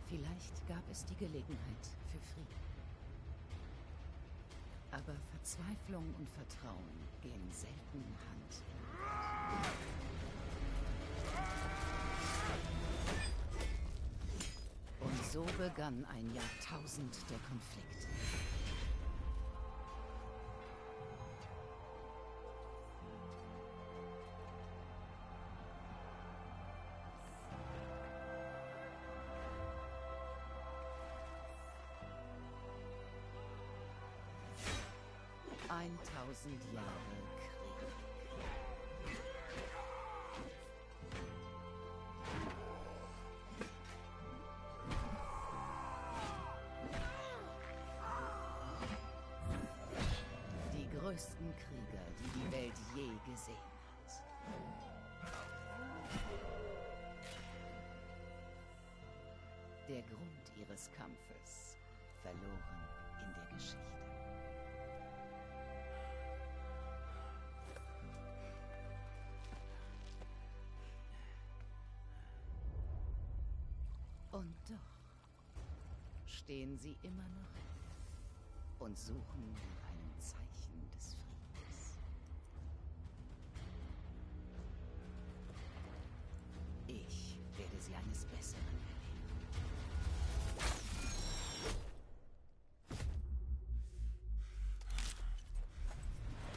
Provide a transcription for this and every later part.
Vielleicht gab es die Gelegenheit für Frieden. Aber Verzweiflung und Vertrauen gehen selten Hand in Hand. Und so begann ein Jahrtausend der Konflikte. Eintausend Jahre Krieg. Die größten Krieger, die die Welt je gesehen hat. Der Grund ihres Kampfes verloren in der Geschichte. Und doch stehen sie immer noch und suchen nach einem Zeichen des Friedens. Ich werde sie eines Besseren belehren.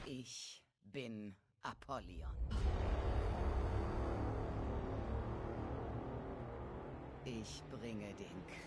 Ich bin Apollyon. Ich bringe den Krieg.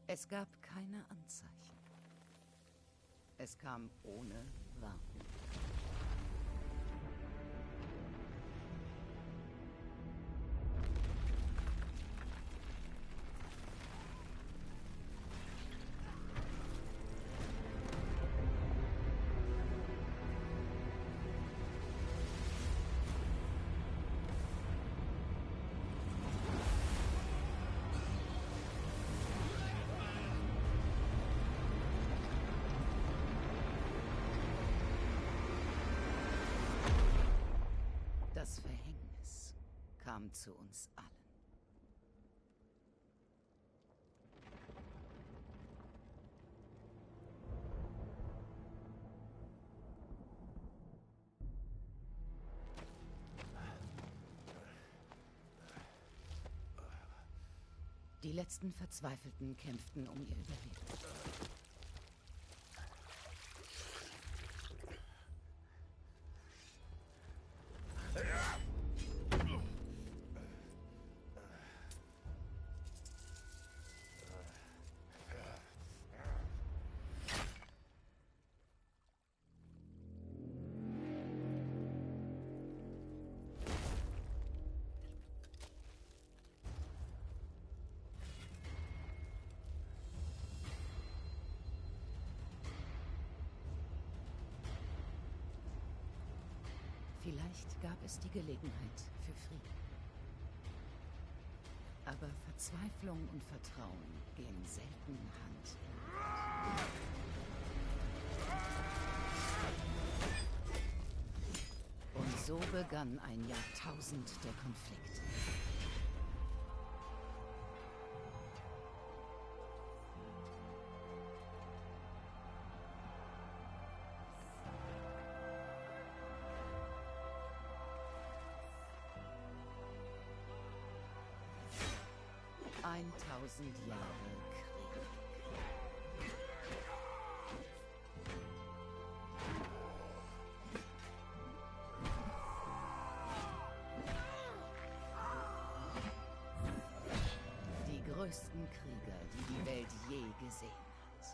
Es gab keine Anzeichen. Es kam ohne Warnung. Das Verhängnis kam zu uns allen. Die letzten Verzweifelten kämpften um ihr Überleben. Vielleicht gab es die Gelegenheit für Frieden. Aber Verzweiflung und Vertrauen gehen selten Hand in Hand. Und so begann ein Jahrtausend der Konflikte. Eintausend Jahre Krieg. Die größten Krieger, die die Welt je gesehen hat.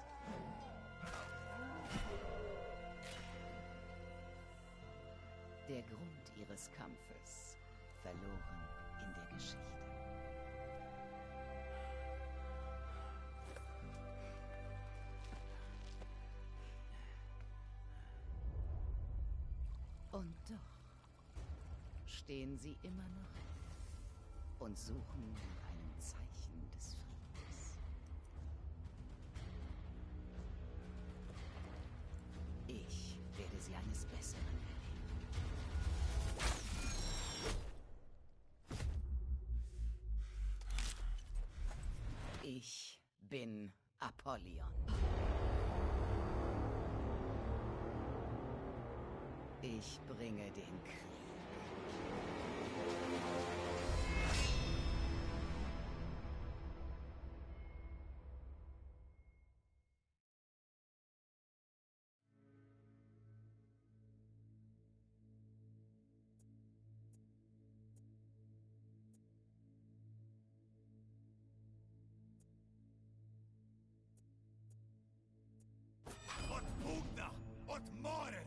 Der Grund ihres Kampfes verloren in der Geschichte. Und doch stehen sie immer noch und suchen nach einem Zeichen des Friedens. Ich werde sie eines Besseren belehren. Ich bin Apollyon. Ich bringe den Krieg. Od pugna! Od more!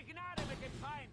Gnade mit dem Feind!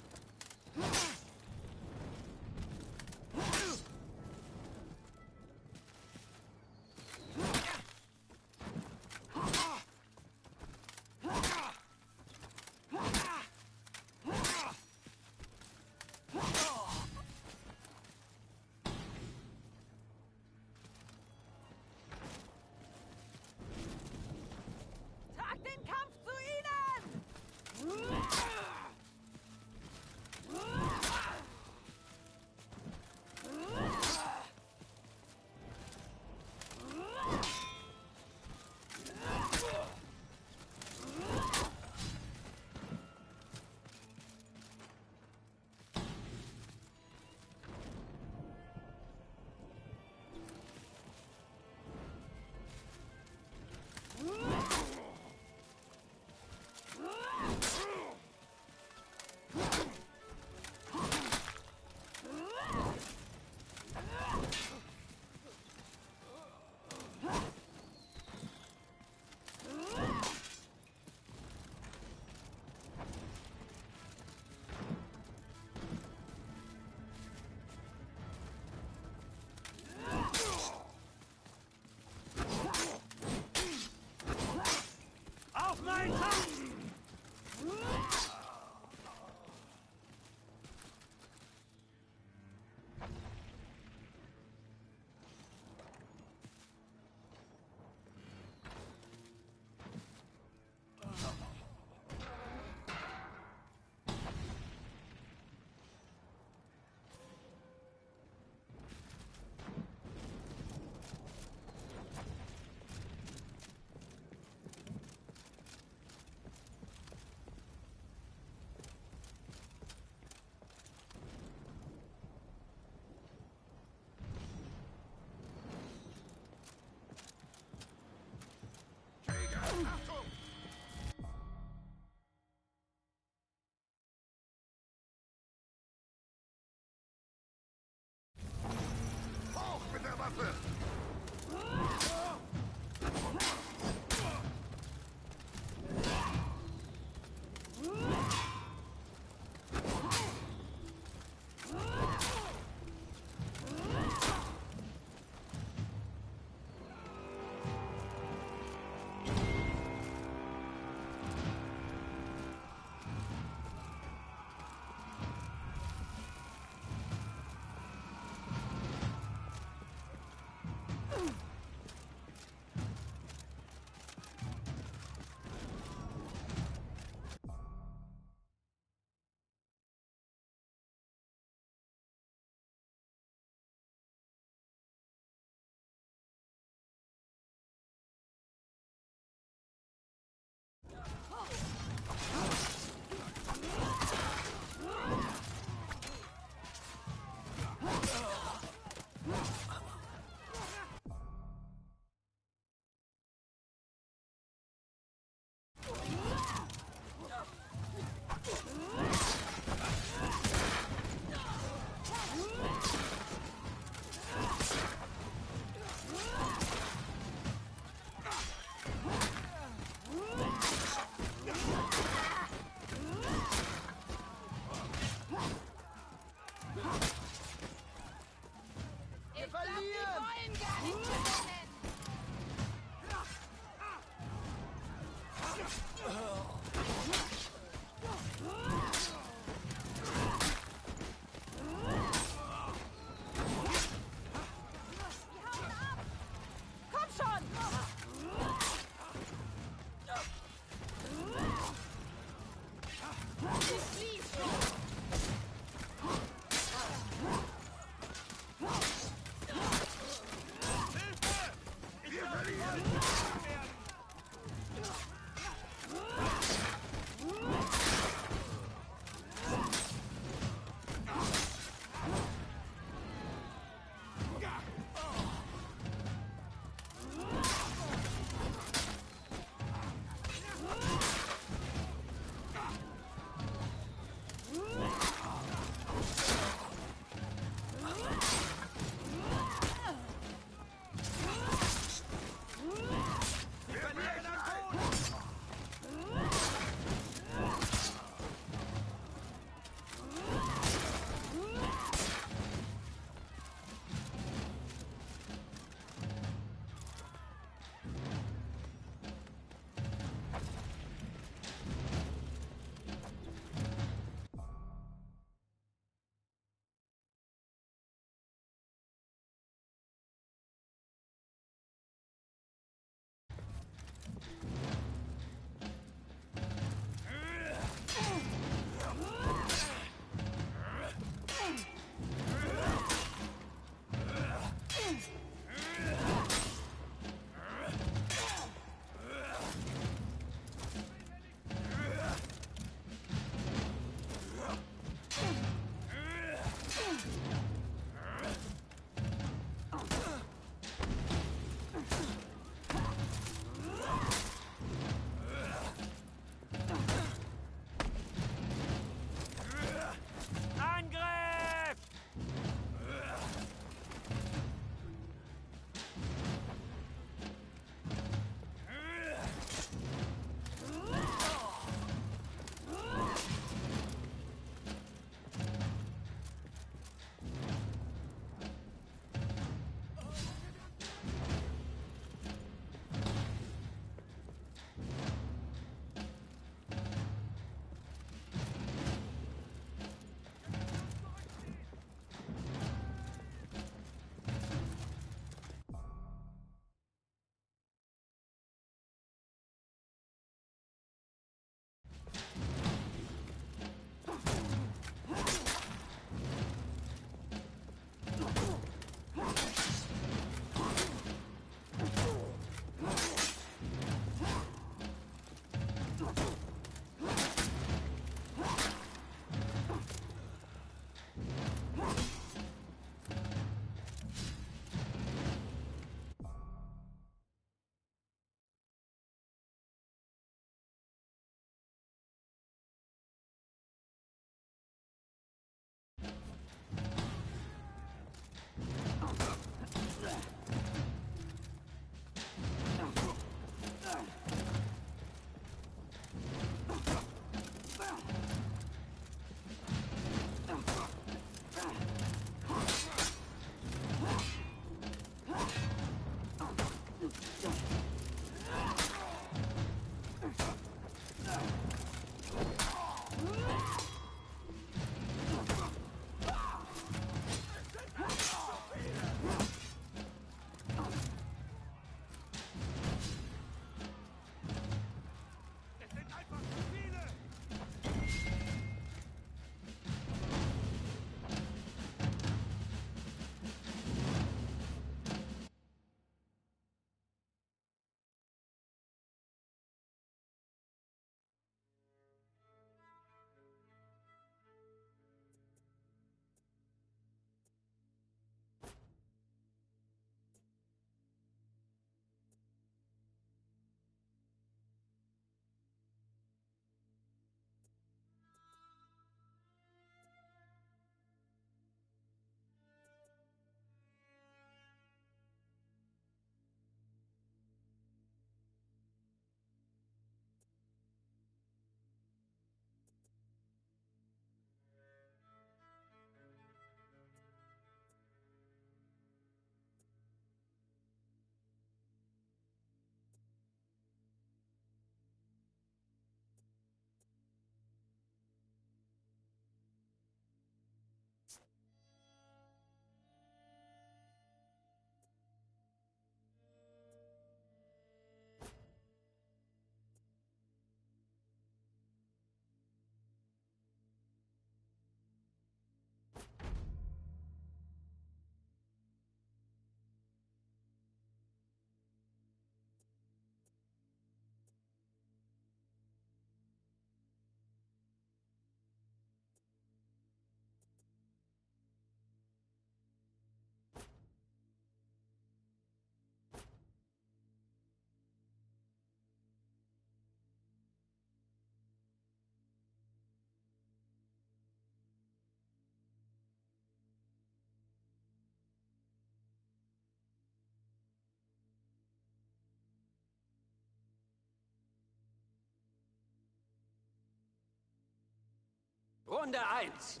Runde 1.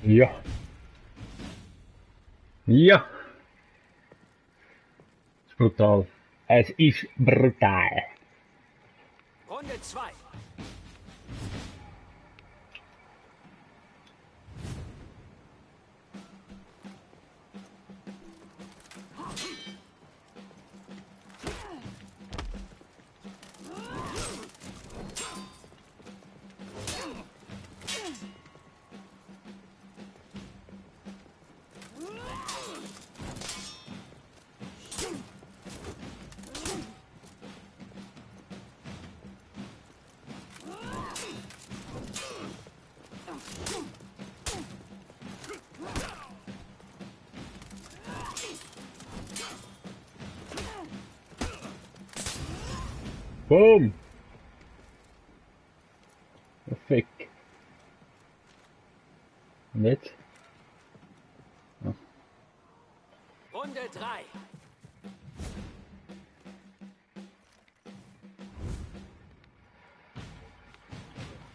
Ja. Ja. Das ist brutal. Es ist brutal. Runde 2. Boom. Perfekt. Und jetzt? Ja. Runde 3.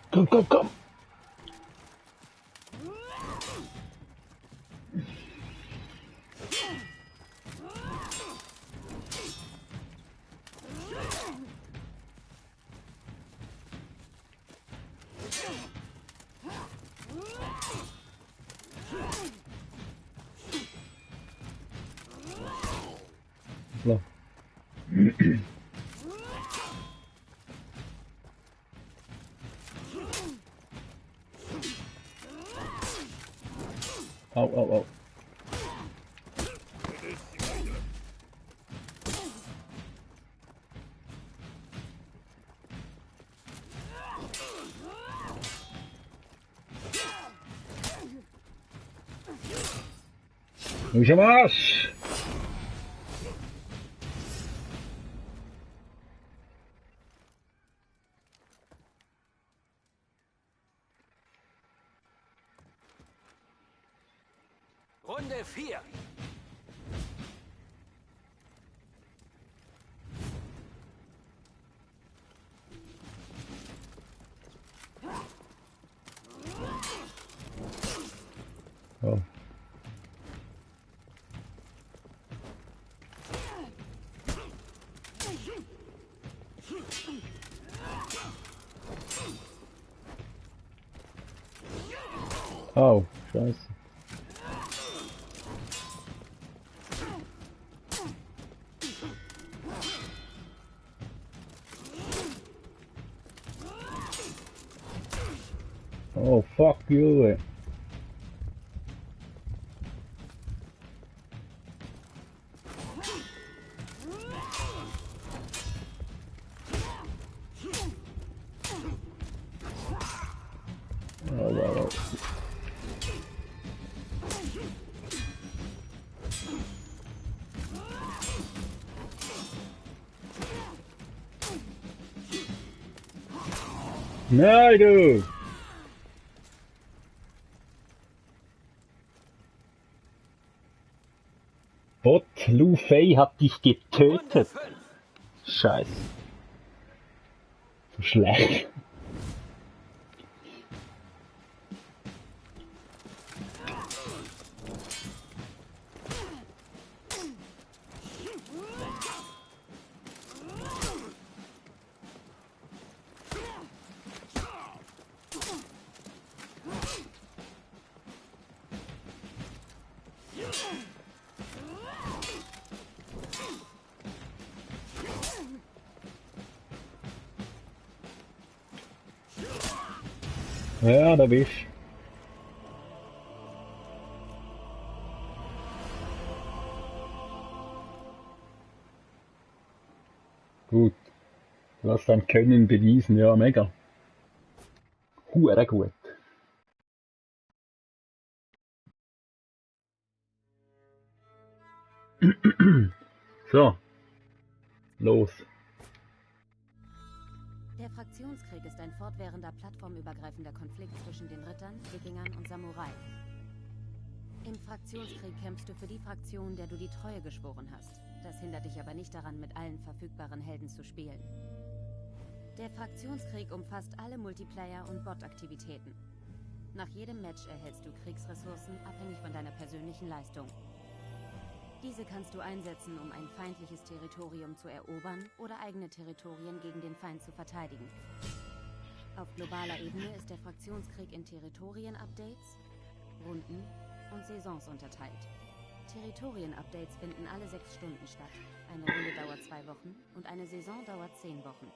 Komm, komm, komm. So. Au, au, au. Du bist am Arsch! Runde 4. Oh. Oh, scheiße. Oh, fuck you. Oh, wow. Nein, du! Bot, Lu Fei hat dich Runde getötet. 5. Scheiße. So schlecht. Ja, da bist du. Gut. Lass dein Können bewiesen, ja, mega. Hure gut. So, los. Der Fraktionskrieg ist ein fortwährender plattformübergreifender Konflikt zwischen den Rittern, Wikingern und Samurai. Im Fraktionskrieg kämpfst du für die Fraktion, der du die Treue geschworen hast. Das hindert dich aber nicht daran, mit allen verfügbaren Helden zu spielen. Der Fraktionskrieg umfasst alle Multiplayer- und Bot-Aktivitäten. Nach jedem Match erhältst du Kriegsressourcen, abhängig von deiner persönlichen Leistung. Diese kannst du einsetzen, um ein feindliches Territorium zu erobern oder eigene Territorien gegen den Feind zu verteidigen. Auf globaler Ebene ist der Fraktionskrieg in Territorien-Updates, Runden und Saisons unterteilt. Territorien-Updates finden alle 6 Stunden statt. Eine Runde dauert 2 Wochen und eine Saison dauert 10 Wochen.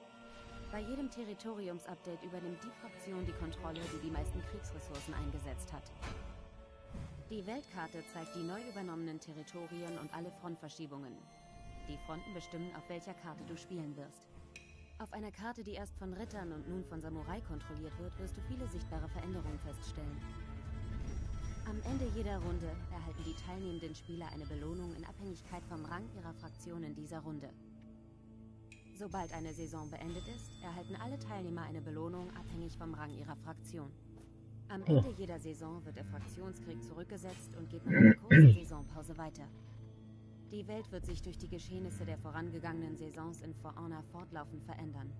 Bei jedem Territoriums-Update übernimmt die Fraktion die Kontrolle, die die meisten Kriegsressourcen eingesetzt hat. Die Weltkarte zeigt die neu übernommenen Territorien und alle Frontverschiebungen. Die Fronten bestimmen, auf welcher Karte du spielen wirst. Auf einer Karte, die erst von Rittern und nun von Samurai kontrolliert wird, wirst du viele sichtbare Veränderungen feststellen. Am Ende jeder Runde erhalten die teilnehmenden Spieler eine Belohnung in Abhängigkeit vom Rang ihrer Fraktion in dieser Runde. Sobald eine Saison beendet ist, erhalten alle Teilnehmer eine Belohnung abhängig vom Rang ihrer Fraktion. Am Ende jeder Saison wird der Fraktionskrieg zurückgesetzt und geht nach einer kurzen Saisonpause weiter. Die Welt wird sich durch die Geschehnisse der vorangegangenen Saisons in For Honor fortlaufend verändern.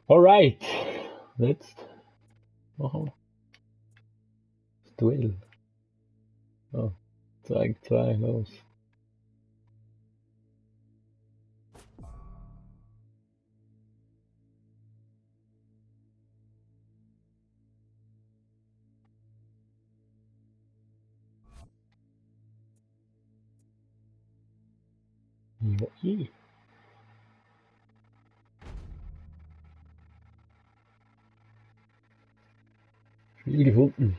Alright. Jetzt machen wir das Duell. Oh, 2 los. Ja, Spiel gefunden.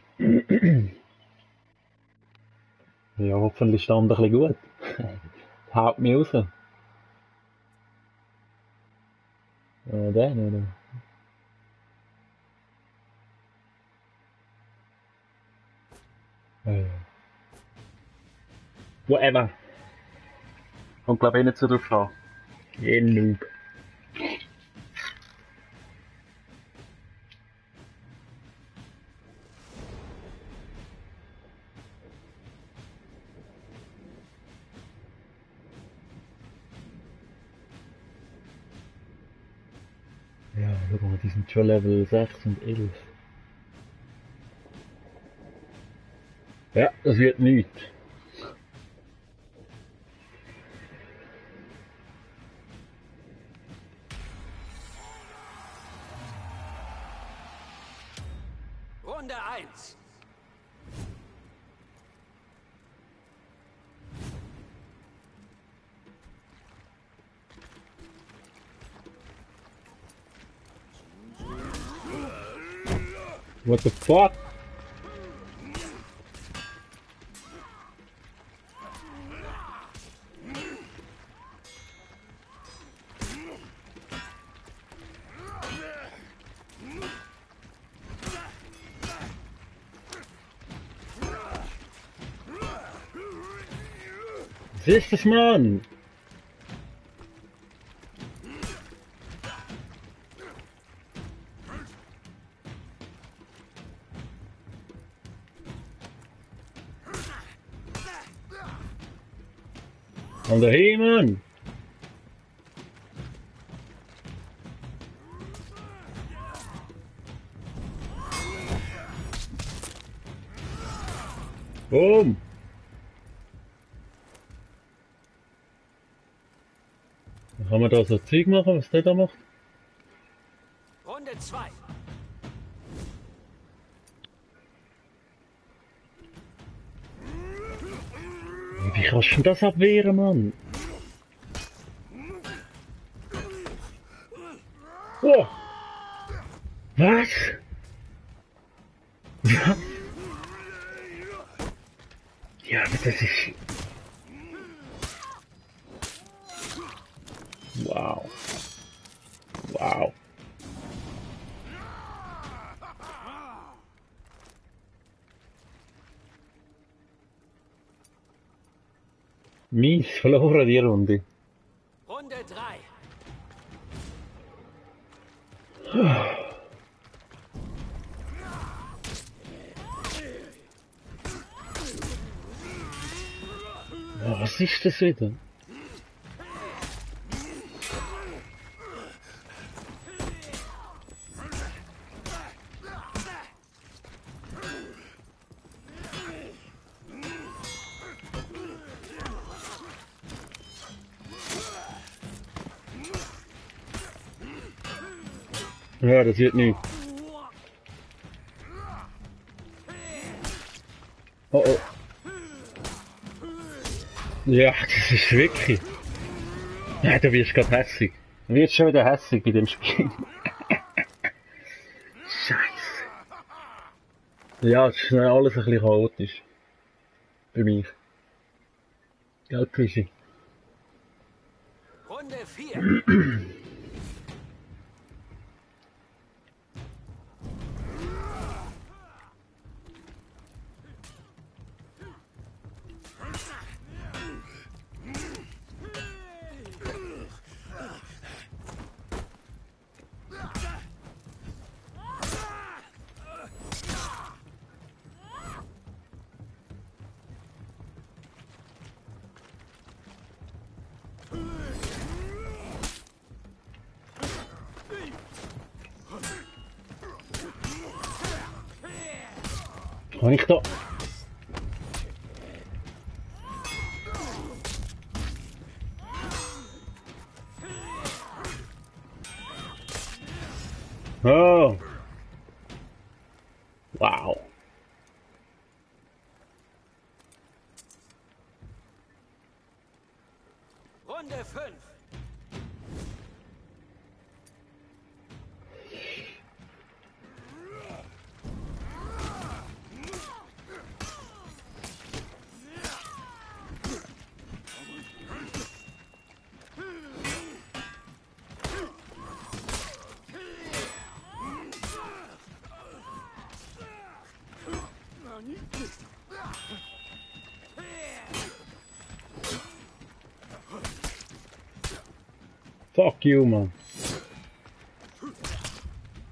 Ja, hoffentlich stand ein bisschen gut. Haut mich raus. Den, oder? Whatever. Kommt glaube ich nicht so drauf an. Noob. Ja, guck mal, die sind schon Level 6 und 11. Ja, das wird nichts. Runde 1. What the fuck? Was ist das, Mann? Komm da hin, Mann! Boom! Kann man da so Zeug machen, was der da macht? Runde 2. Wie kannst du denn das abwehren, Mann? Oh! Was? Ja, aber das ist... Wow. Wow. Mies, verloren die Runde. Runde 3. Ja, was ist das wieder? Ja, das wird nicht. Oh oh. Ja, das ist wirklich. Ja, du wirst gerade hässig. Du wirst schon wieder hässig bei dem Spiel. Scheiße. Ja, es ist alles ein bisschen chaotisch. Bei mir. Gell, Krischi? Runde 4. Kann ich da? Oh. Wow. Runde 5. Fuck you, man.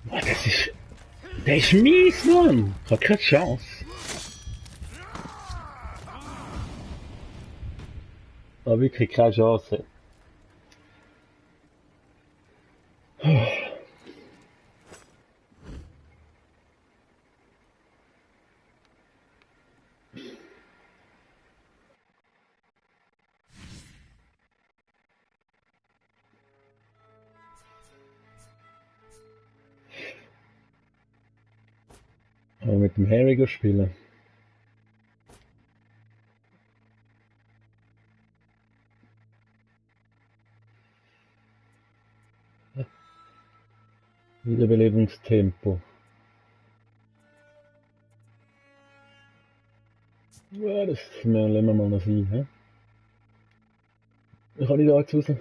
Boah, das ist... Der ist mies, Mann. Ich hab keine Chance. Aber wirklich keine Chance. Aber mit dem Harry spielen. Wiederbelebungstempo. Ja, das lassen wir mal noch sein. He? Ich kann nicht da jetzt raus.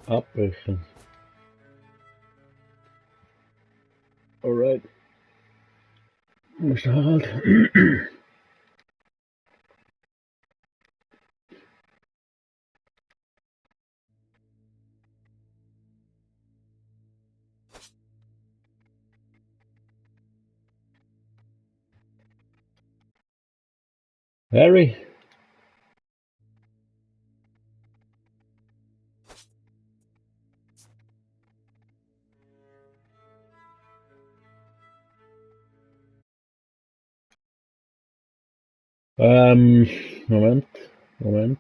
Abbrechen. Alright. Wo ist der Harald? Harry? Moment. Moment.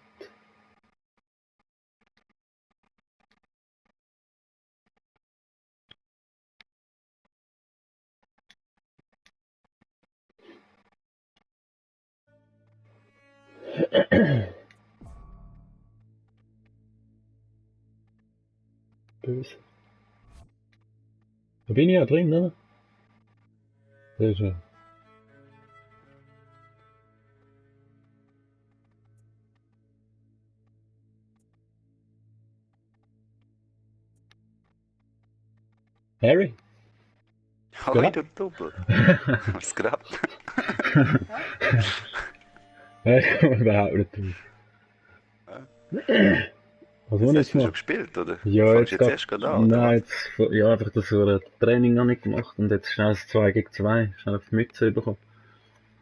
Böse. Da bin ich ja drin, oder? Sehr schön. Harry? Hallo, Ja. du Doppel. Was gerade? Ich komme überhaupt nicht drauf. Was muss ich Hast jetzt du schon machen? gespielt, oder? Ja, Fängst jetzt du jetzt erst gerade an, oder nein, was? jetzt, ja, einfach das so ein Training noch nicht gemacht und jetzt schnell das 2 gegen 2, schnell auf die Mütze bekommen.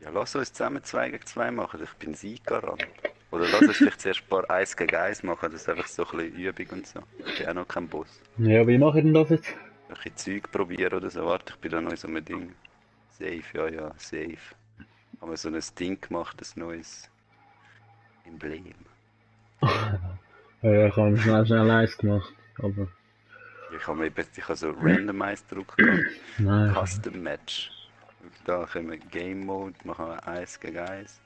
Ja, lass uns zusammen 2 gegen 2 machen, ich bin Sieggarant. Oder lass uns vielleicht zuerst ein paar 1 gegen 1 machen, das ist einfach so ein bisschen Übung und so. Ich bin auch noch kein Boss. Ja, wie mache ich denn das jetzt? Ein bisschen Zeug probieren oder so. Warte, ich bin da noch in so einem Ding. Safe, ja, safe. Haben wir so ein Ding gemacht, ein neues Emblem. Ja, ich habe schnell eins gemacht, aber Ich habe so Randomized Druck gehabt. nein. Custom Match. Da können wir Game Mode, machen wir 1 gegen 1.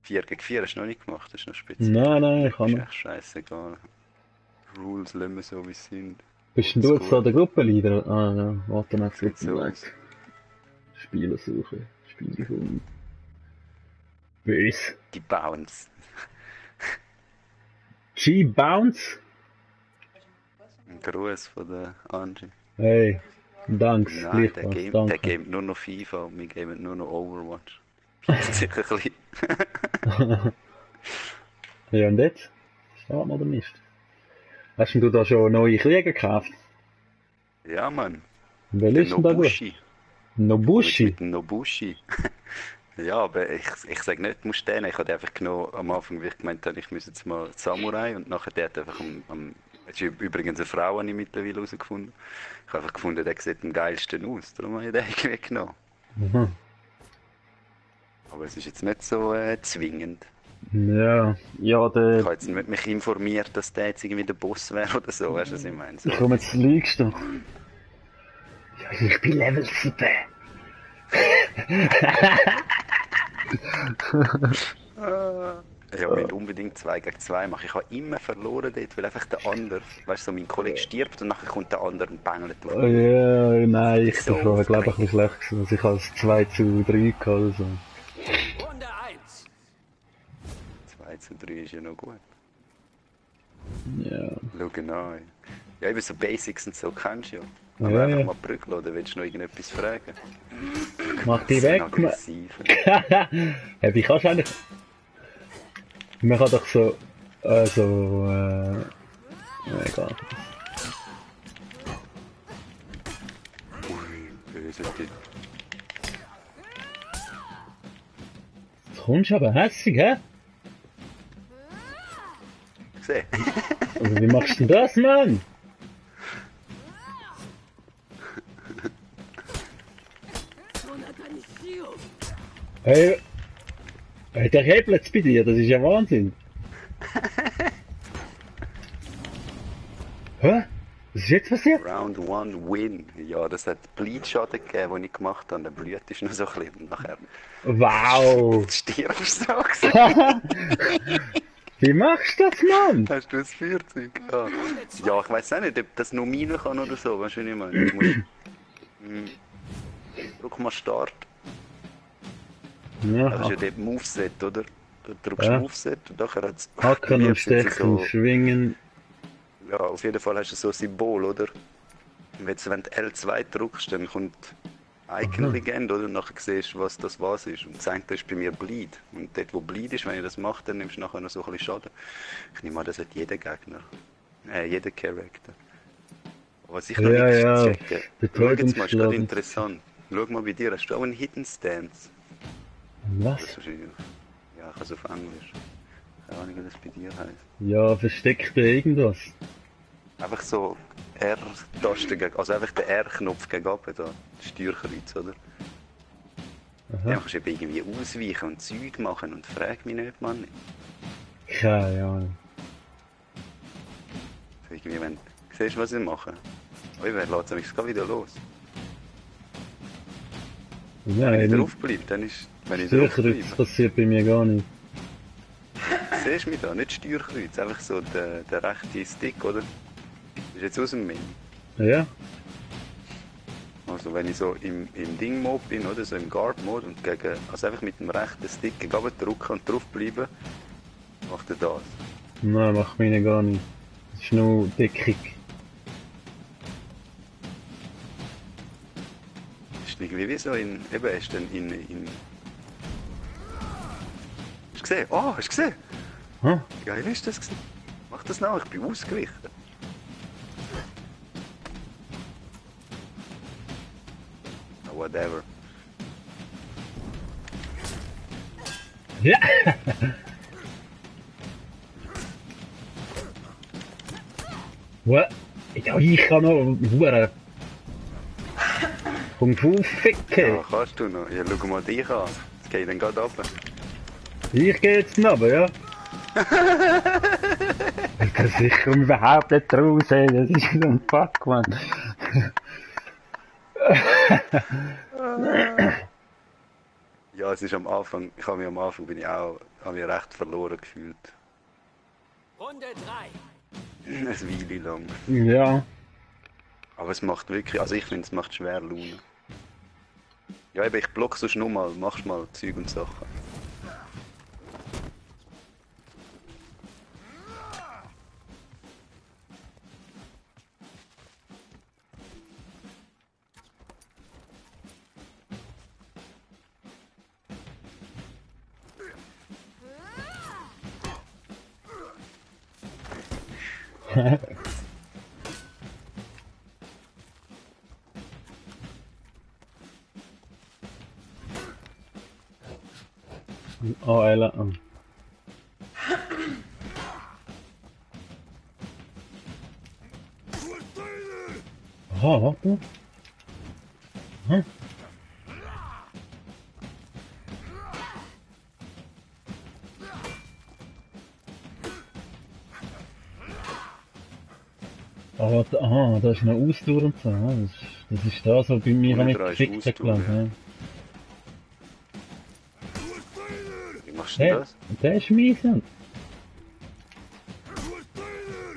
4 gegen 4 hast du noch nicht gemacht, das ist noch speziell. Nein, ich kann Ist nicht. echt scheißegal. Rules lassen wir so wie sie sind. Bist denn du jetzt da der Gruppenleader? Ah ja, warte mal, Sieht so aus. Spieler suchen, Spieler suchen. Böse. Die Bounce. G-Bounce? Ein Gruß von der Angie. Hey, danke, Nein, der gleichfalls, der danke. gamet nur noch FIFA und wir gamen nur noch Overwatch. Sicher ein bisschen. Ja, und jetzt? Steht man oder nicht? Hast denn du da schon neue Krieger gekauft? Ja, Mann. Wer Der ist denn da gut? Nobushi. Nobushi? Mit dem Nobushi. Ja, aber ich sage nicht, du musst den. Ich habe einfach genommen, am Anfang, wie ich gemeint habe, ich muss jetzt mal Samurai und nachher der hat einfach es ist übrigens eine Frau, habe ich mittlerweile herausgefunden. Ich habe einfach gefunden, der sieht am geilsten aus. Darum habe ich den irgendwie genommen. Aha. Aber es ist jetzt nicht so zwingend. Ja, ja, Ich der... habe jetzt nicht mich informiert, dass der jetzt irgendwie der Boss wäre oder so. Weißt du, was ich meine? So. Komm, jetzt lügst du. Ja, ich bin Level 7. Ja, wir müssen unbedingt 2 gegen 2 machen. Ich habe immer verloren dort, weil einfach der andere, weißt du, so mein Kollege stirbt und nachher kommt der andere und bängelt auf mich. Ja, nein, ich So bin vorher, glaube ich, ein bisschen schlecht gewesen. Also ich habe es 2:3 gehabt oder so. Runde 1. 2:3 ist ja noch gut. Ja. Schau genau. Ja, eben so Basics und so kennst du ja. Aber Ja, einfach ja. mal prügeln, oder willst du noch irgendetwas fragen? Mach die Sie sind weg, man. aggressiv. Ja, wie kannst du eigentlich... Man kann doch so... ja, egal. Ui, böse Typ. Jetzt kommst du aber hässig, hä? Gesehen? Also wie machst du denn das, Mann? Hey, hey, der hebelt jetzt bei dir, das ist ja Wahnsinn. Hä? Was ist jetzt passiert? Round 1 Win. Ja, das hat Bleed-Schaden gegeben, den ich gemacht habe. Der Blut ist noch so ein bisschen. Und nachher Wow! stirbst du so gesehen. Wie machst du das, Mann? Hast du das Feuerzeug? Ja. Ja, ich weiß auch nicht, ob das nur meinen kann oder so. Weißt du, was ich meine? Du musst, drück mal Start. Ja, Das ist ja dort Moveset, oder? Du drückst Ja. Moveset und nachher hat es. hacken und stechen, schwingen. Ja, auf jeden Fall hast du so ein Symbol, oder? Und wenn du L2 drückst, dann kommt Icon Legend, oder? Und nachher siehst du, was das was ist. Und sagt, das ist bei mir Bleed. Und dort, wo Bleed ist, wenn ich das mache, dann nimmst du nachher noch so ein bisschen Schaden. Ich nehme an, das hat jeder Gegner. Jeder Charakter. Aber was ich noch Ja, nicht ja. checke. Schau jetzt mal, ist gerade Betäubungsschlag. interessant. Schau mal bei dir, hast du auch einen Hidden Stance? Was? Das ist wahrscheinlich. Ja, ich kann es auf Englisch. Keine Ahnung, wie das bei dir heisst. Ja, versteckt dir irgendwas. Einfach so R-Taste gegen, also einfach den R-Knopf gegen oben da, das Steuerkreuz, oder? Aha. Dann kannst du eben irgendwie ausweichen und Zeug machen und frag mich nicht, Mann. Keine Ahnung. So irgendwie, wenn, siehst du, was ich mache? Oh, wer lässt mich gerade wieder los? Wenn ich Nein, drauf bleibe, dann ist, wenn ich drauf Steuerkreuz bleibe. passiert bei mir gar nicht. Siehst du mich da? Nicht Steuerkreuz, einfach so der rechte Stick, oder? Das ist ist jetzt aus dem Menü. Ja. Also wenn ich so im Ding-Mode bin, oder so im Guard-Mode und also einfach mit dem rechten Stick gegen drücken und draufbleiben, macht er das. Nein, macht meine gar nicht. Das ist nur Deckung. Ist irgendwie wie so in, eben, ist dann in... Hast du gesehen? Oh, hast du gesehen? Hm? Wie geil ist das gewesen? Mach das nach, ich bin ausgewichen. Oh, whatever. Ja! What? Ja, ich kann noch Hure. Kung Fu ficken! Ja, kannst du noch. Ja, schau mal dich an. Jetzt geh ich dann gerade runter. Ich geh jetzt runter, ja? Ich komme überhaupt nicht raus, ey. Das ist so ein Fuck, Mann. Ja, es ist am Anfang, bin ich auch, habe mich recht verloren gefühlt. Runde 3. Eine Weile lang. Ja. Aber es macht wirklich, also ich finde, es macht schwer Laune. Ja, eben, ich block sonst nur mal, machst mal Zeug und Sachen. Oh, Ella. Aha, warte. Aha. Aber, aha, da ist noch Ausdauer und so. Das ist das, was bei mir nicht gefickt hat, glaube ich. Wie machst du das? Der ist mies.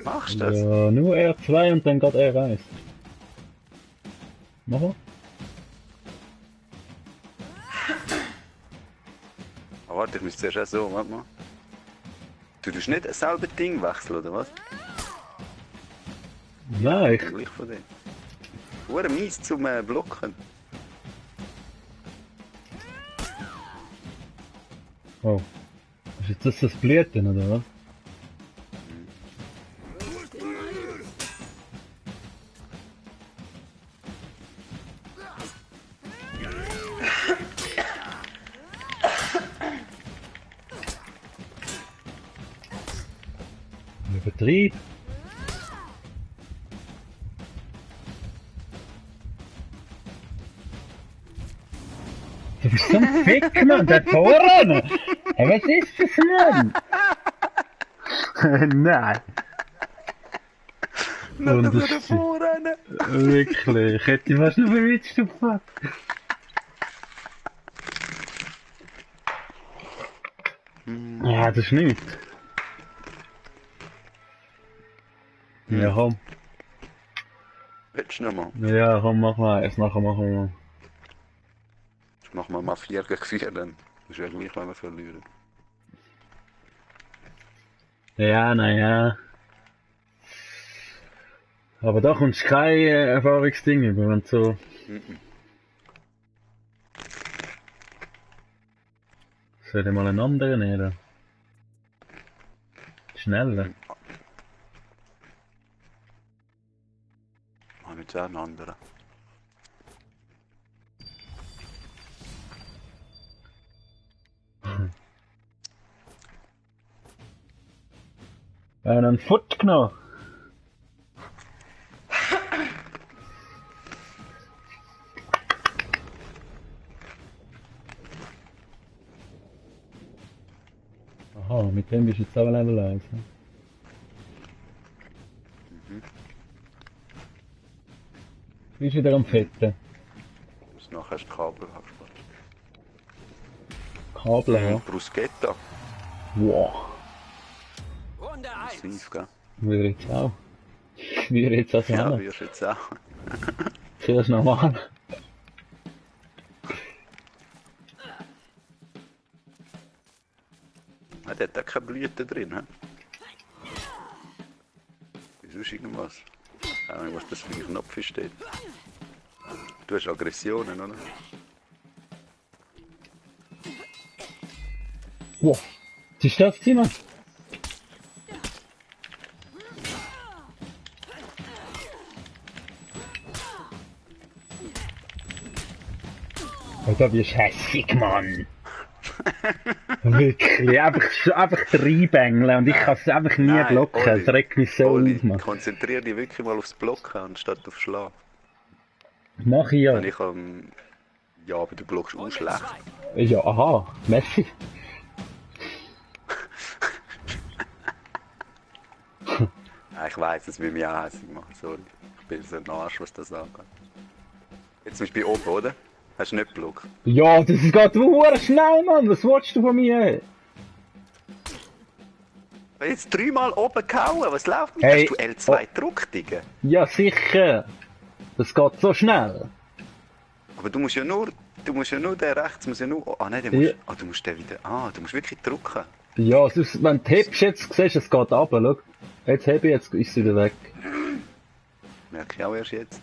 Machst du das? Ja, nur R2 und dann geht R1. Mach mal. Aber warte, ich muss zuerst auch so, warte mal. Du tust nicht dasselbe Ding wechseln, oder was? Nein, ich... Gleich von dem. Hure mies zum Blocken. Oh. Ist jetzt das Blüten, oder was? Betrieb. Du bist so ein Fick, Mann, der Vorne! Hey, was ist das, Mann? Nein. Nein, Und das das würde vorrennen. wirklich, ich hätte fast noch verwitscht, du Fuck. Ja, das ist nichts. Ja, komm. Willst du noch mal? Ja, komm, mach mal eins, nachher machen wir mal. Jetzt machen wir mal 4 gegen 4 dann. Das ist ja gleich, wenn wir verlieren. Ja, naja. Aber da kommst du kein Erfahrungsding über, wenn du so... Soll ich mal einen anderen nehmen? Schneller. Haben jetzt auch einen anderen. Einen Foot genommen. Aha, mit dem bist du jetzt auch Level 1. Ne? Du bist wieder am Fetten. Du musst nachher das Kabel haben. Kabel haben. Bruschetta. Wow. Runde 1. Massiv, gell? Würde jetzt auch. Ich würde jetzt auch Ja, sagen. wirst du jetzt auch. Zuerst nochmal. Ah, der hat auch keine Blüten drin, hä? Wieso ist irgendwas? Keine Ahnung, was das für ein Knopf steht. Du hast Aggressionen, oder? Wow. Was ist das, Simon? Alter, wie hässig, Mann. Wirklich, einfach reinbängeln und ich kann es einfach nie Nein, blocken. Oli, Es regt mich so Oli, auf, Mann. konzentrier dich wirklich mal aufs Blocken anstatt auf Schlagen. Mach ich ja. Weil ich ja, aber du blockst auch Runde schlecht. 2. Ja, aha, merci. Ja, ich weiss, es will mich auch hässlich machen, sorry. Ich bin so ein Arsch, was das angeht. Jetzt bist du bei oben, oder? Hast du nicht geblockt? Ja, das geht verdammt schnell, Mann. Was willst du von mir? Jetzt 3-mal oben gehauen, was läuft mit? Hey, Hast du L2 gedrückt, Digga? Ja, sicher. Das geht so schnell. Aber du musst ja nur den rechts, muss ja nur, ah nein, Ja. du musst den wieder, du musst wirklich drücken. Ja, sonst, wenn du hebst, jetzt siehst du, es geht runter, schau. Jetzt heb ich, jetzt ist es wieder weg. Merke ich auch erst jetzt.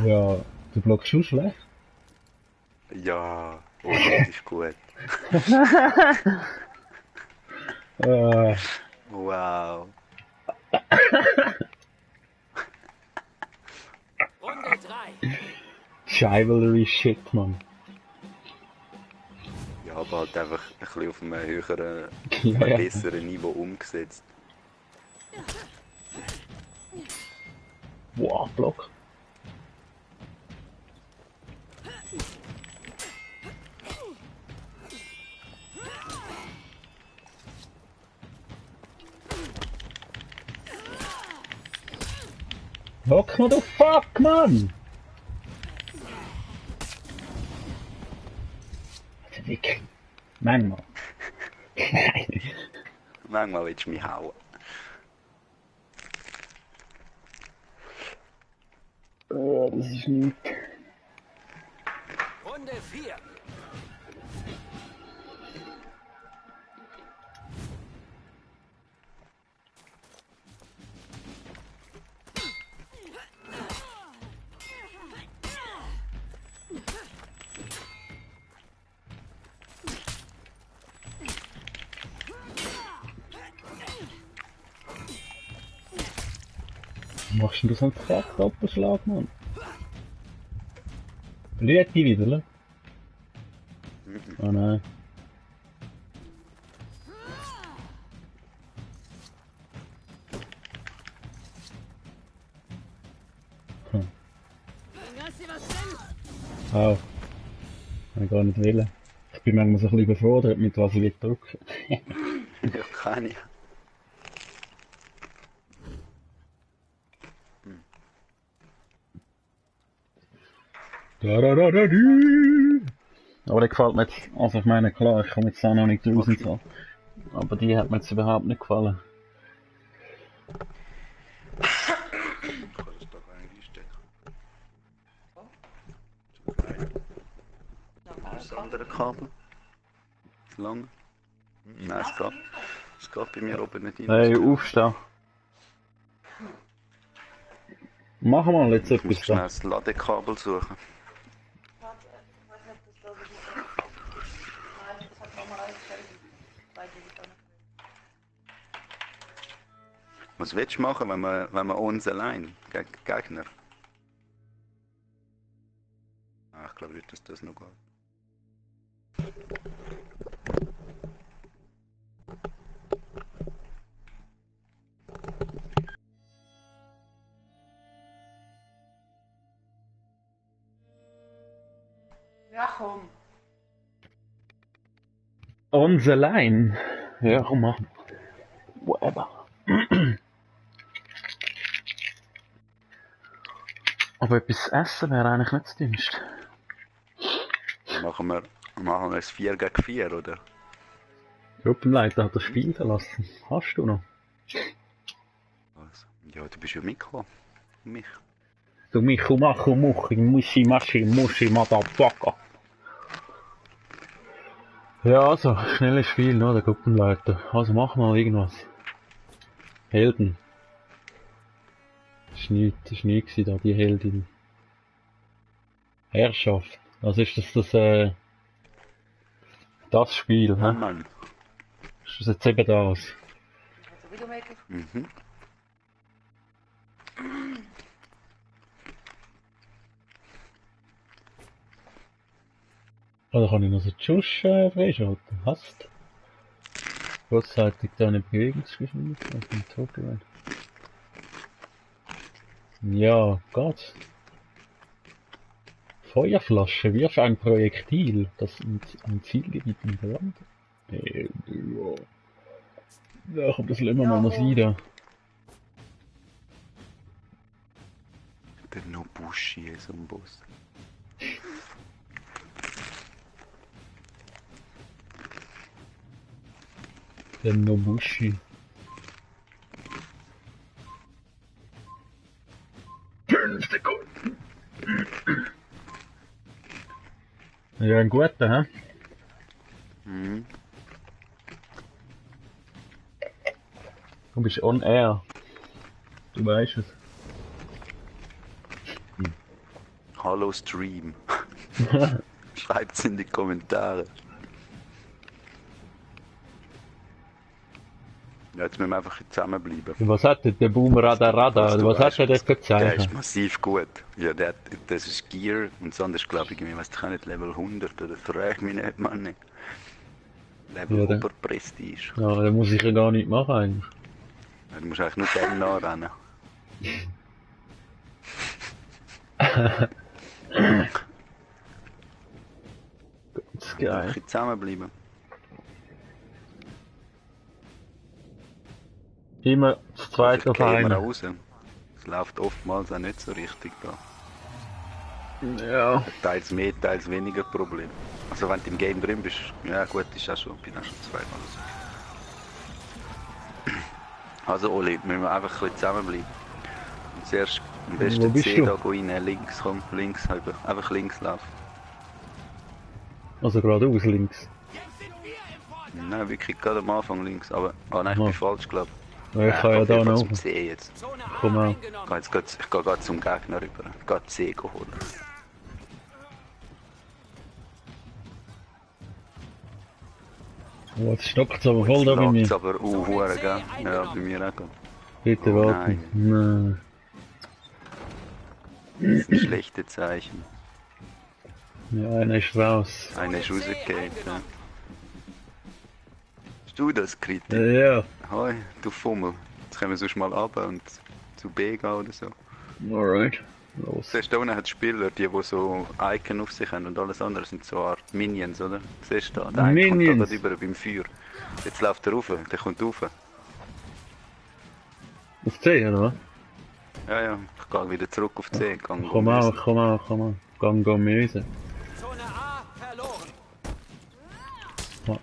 Ja, du blockst schon schlecht. Ja, oh, das ist gut. Äh, Wow. Runde 3. Chivalry Shit, Mann. Ja, aber halt einfach ein bisschen auf einem höheren, Ja, ja. besseren Niveau umgesetzt. Wow, Block. Lock me the fuck, Mann! Also wirklich. Manchmal. Nein. Manchmal willst du mich hauen. Das ist nicht. Runde 4. Machst du so einen fuck Doppelschlag, Mann? Blüht die wieder, ne? Oh nein. Au. Kann ich gar nicht wählen. Ich bin manchmal so ein bisschen überfordert, mit was ich drücken. Ja, kann ich. Aber der gefällt mir jetzt, also ich meine, klar, ich komme jetzt auch noch nicht raus und so. Aber die hat mir jetzt überhaupt nicht gefallen. Ich kann das da reinstecken. Das andere Kabel? Das lange? Nein, es geht bei mir oben nicht rein. Hey, aufstehen. Machen wir mal jetzt Ich muss etwas schnell da. das Ladekabel suchen. Was willst du machen, wenn wir uns allein gegen Gegner? Ich glaube nicht, dass das noch geht. Ja, komm. Uns allein? Ja, komm mal. Whatever. Aber Aber etwas essen wäre eigentlich nicht das Dümmste. Machen wir ein 4 gegen 4, oder? Der Gruppenleiter hat das Spiel verlassen. Hast du noch? Also, ja, du bist ja mitgekommen. Mich. Du Michu, Machu, Muchi, Muschi, Maschi, Muschi, Motherfucker. Ja, also, schnelles Spiel, ne, der Gruppenleiter. Also, machen wir irgendwas. Helden. Das ist nichts da, die Heldin. Herrschaft. Was ist das Spiel, Ja, hä? Mann. Ist das jetzt eben das? Mhm. Oder kann ich noch so die Schuss freischalten? Hast? Kurzzeitig deine Bewegungsgeschwindigkeit auf dem Toggle. Ja, Gott. Feuerflasche, wirf ein Projektil, das ein Zielgebiet entfernt. Ja, kommt das immer mal noch wieder. Der Nobushi ist am Boss. Der Nobushi. 5 Sekunden. Ja, ein guter, hä? Mhm. Du bist on air. Du weißt es. Hallo Stream. Schreibt's in die Kommentare. Ja, jetzt müssen wir einfach zusammenbleiben. Was hat der Boomer Rada? Du Was hat weißt, er denn für Der Zeichen? ist massiv gut. Ja, das ist Gear und das andere ist, glaube ich, weiß ich nicht, Level 100 oder frage ich mich nicht, Mann. Level Ja, Ober Prestige. Ja, da muss ich ja gar nicht machen eigentlich. Ja, du musst eigentlich nur dem nachrennen. Das ist geil. Einfach zusammenbleiben. Immer zu zweit auf Vielleicht gehen wir auch einen. raus. Es läuft oftmals auch nicht so richtig da. Ja. Teils mehr, teils weniger Problem. Also wenn du im Game drin bist, ja gut, ist auch schon, bin auch schon zweimal so. Also Oli, müssen wir einfach ein bisschen zusammenbleiben. Und zuerst am Wo besten bist C du? da rein, links, komm, links, einfach links laufen. Also geradeaus links. Nein, wirklich gerade am Anfang links, aber, nein, ich Ah. bin falsch, glaube Ja, ich kann ja da noch. zum C jetzt. Zone A Komm mal. eingenommen. Ich gehe gerade zum Gegner rüber, gerade C holen. Oh, jetzt stockt's aber voll da bei mir. Lag's aber hure, gell? Ja, bei mir auch. Bitte Oh, warten. Nein. Das ist ein schlechtes Zeichen. Ja, einer ist raus. Einer ist rausgefallen. Ja. Hast du das, Kriti? Ja, Hoi, du Fummel. Jetzt können wir sonst mal runter und zu B gehen oder so. alright. Los. Siehst du, da unten hat Spieler, die so Icon auf sich haben und alles andere sind so eine Art Minions, oder? Siehst du da? Der eine kommt da Minions? gerade über beim Feuer. Jetzt läuft er rauf, der kommt rauf. Auf 10, oder was? Ja, ja, ich gehe wieder zurück auf C. Komm auch. Gang Gemüse. Zone A verloren. Ja.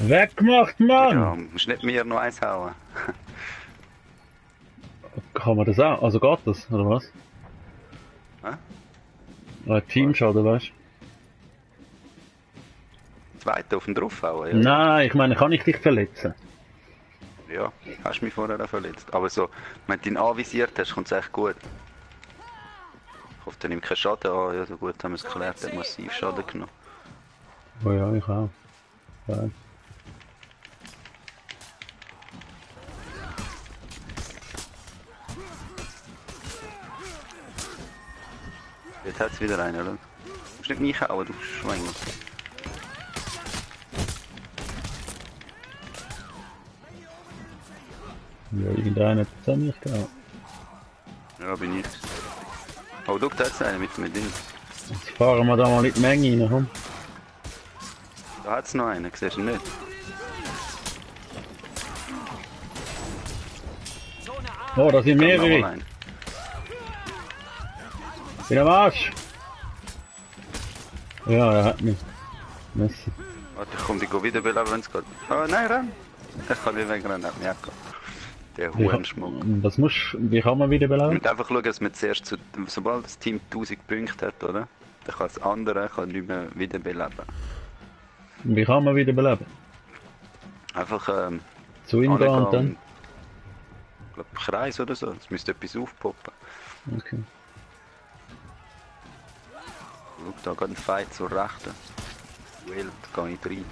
Weggemacht, Mann! Ja, musst nicht mir noch eins hauen. Kann man das auch? Also geht das, oder was? Teamschaden, weißt Zweiter auf den draufhauen, du? ja. Nein, ich meine, kann ich dich verletzen? Ja, hast mich vorher auch verletzt. Aber so, wenn du ihn anvisiert hast, kommt es echt gut. Ich hoffe, der nimmt keinen Schaden an. Ja, so gut haben wir es geklärt, der hat massiv Schaden genommen. Oh ja, ich auch. Ja. Jetzt hat es wieder einen, oder? Du musst nicht mich hauen, du Schwenger. Ja, irgendeiner hat es an mich gehauen. Ja, bin ich. Oh, du, da ist einer mit Ding. Jetzt fahren wir da mal in die Menge rein, komm. Da hat's noch einen, siehst du nicht? Zone A. Oh, da sind Noch mal mehrere. einen. Bin am Arsch. Ja, er hat mich. Messi. Warte, ich komm dich wiederbeleben, wenn's geht. Oh nein, renn! Ich kann nicht wegrennen, hat mich auch gehabt. Der Hurenschmuck. Wie kann man wieder Man beladen? muss einfach schauen, dass man zuerst, sobald das Team 1000 Punkte hat, oder? Dann kann das andere nicht mehr wiederbeleben. Wie kann man wieder beleben? Einfach Zu ihm gehen und angehen dann? Ich glaube Kreis oder so, es müsste etwas aufpoppen. Okay. Schau, da geht ein Fight zur Rechten. Wild, gehe ich rein.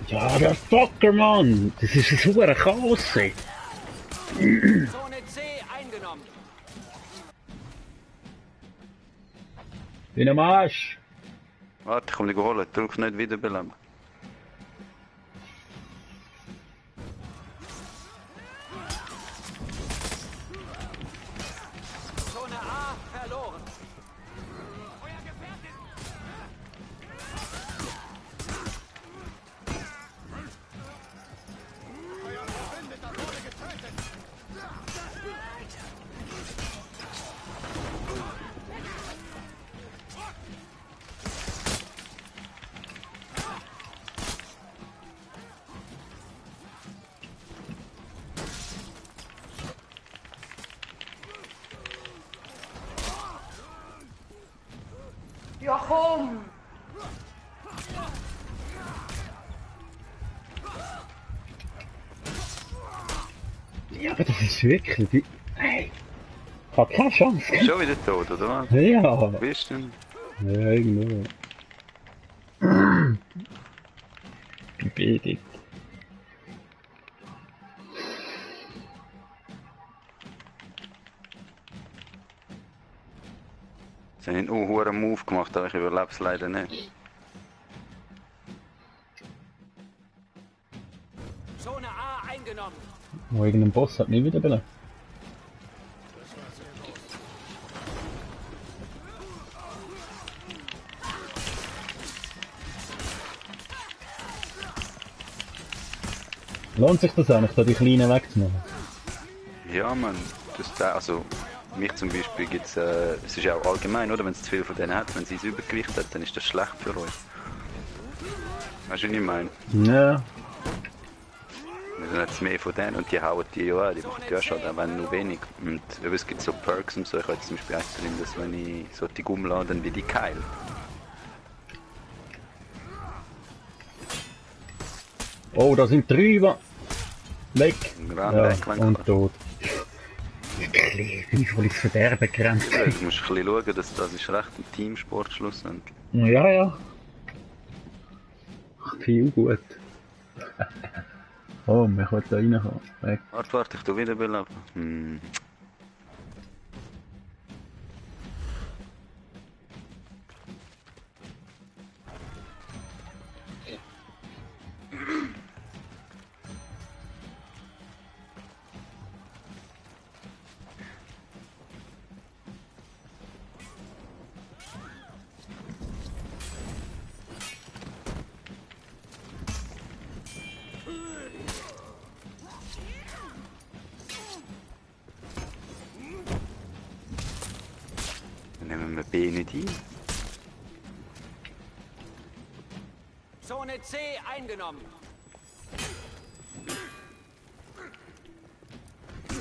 Ja, der Fucker, Mann! Das ist ein super Chaos, ey. Zone C eingenommen. Bin am Arsch! Warte, ich komm dich holen, drück nicht wiederbeleben. Zone A verloren. Jochum! Ja, aber das ist wirklich... Ey! Ich hab keine Chance, gell? Schon wieder tot, oder was? Ja! Wo bist du denn? Ja, irgendwo. Ich bin dort. Sie haben einen hohen Move gemacht, aber ich überlebe es leider nicht. Zone A eingenommen. Wo irgendein Boss hat mich wieder belebt. Lohnt sich das eigentlich, da die Kleinen wegzumachen? Ja, man, also mich zum Beispiel gibt's, es ist ja auch allgemein, oder? Wenn es zu viel von denen hat, wenn sie es Übergewicht hat, dann ist das schlecht für euch. Weißt du, was ich meine? Ja. Dann hat es mehr von denen und die hauen die ja an, die machen ja schon, auch wenn nur wenig. Und eben, es gibt so Perks und so, ich habe jetzt zum Beispiel echt drin, dass wenn ich so die umlade, dann wie die Keil. Oh, da sind drei. Weg. Renn Ja, weg, wenn du und kannst. tot. Wie voll ins Verderben gerannt. Ja, du musst ein bisschen schauen, dass das ist recht ein Teamsport schlussendlich. Ja, ja. Ach, viel gut. Oh, wir können da reinkommen. Weg. Warte, ich tu wieder beleben. Dann nehmen wir B nicht ein. Zone C eingenommen.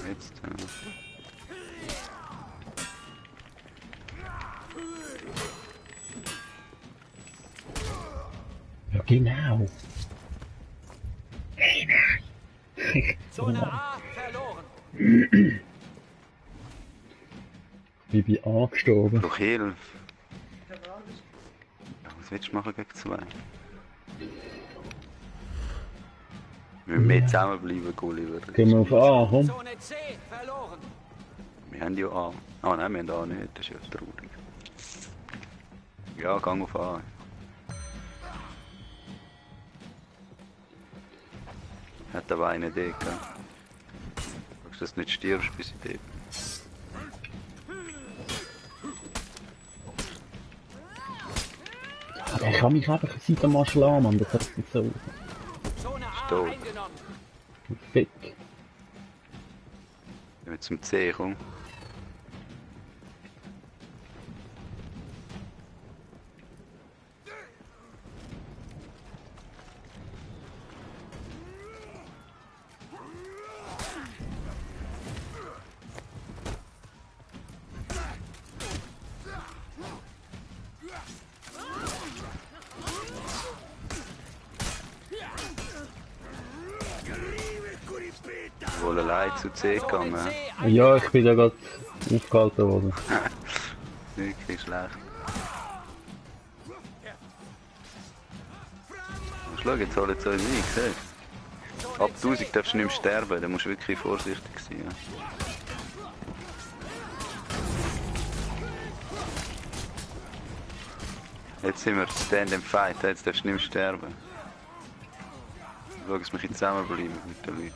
Jetzt, Ja, genau. Zone A verloren. Ich bin angestorben. Doch Hilfe. Ja, was willst du machen gegen zwei? Wir müssen mehr zusammenbleiben, Gulliver. Gehen wir auf A, komm. Zone C verloren. Wir haben ja A. Ah nein, wir haben A nicht, das ist ja traurig. Ja, gang auf A. Hat aber eine Idee gehabt. Guckst, dass du nicht stirbst, bis ich dort bin. Der kann mich einfach seit einmal schlagen, Mann. Das hat nicht so Zone A Tot. eingenommen. dick. Wenn wir zum C kommen. Wohl allein zu C gegangen. Zone hä? C Ja, ich bin da gerade aufgehalten worden. Wirklich schlecht. Schau, jetzt holen sie uns ein, siehst du? Ab 1000 darfst du nicht mehr sterben, da musst du wirklich vorsichtig sein. Ja. Jetzt sind wir Stand and Fight, jetzt darfst du nicht mehr sterben. Schau, dass wir zusammenbleiben mit den Leuten.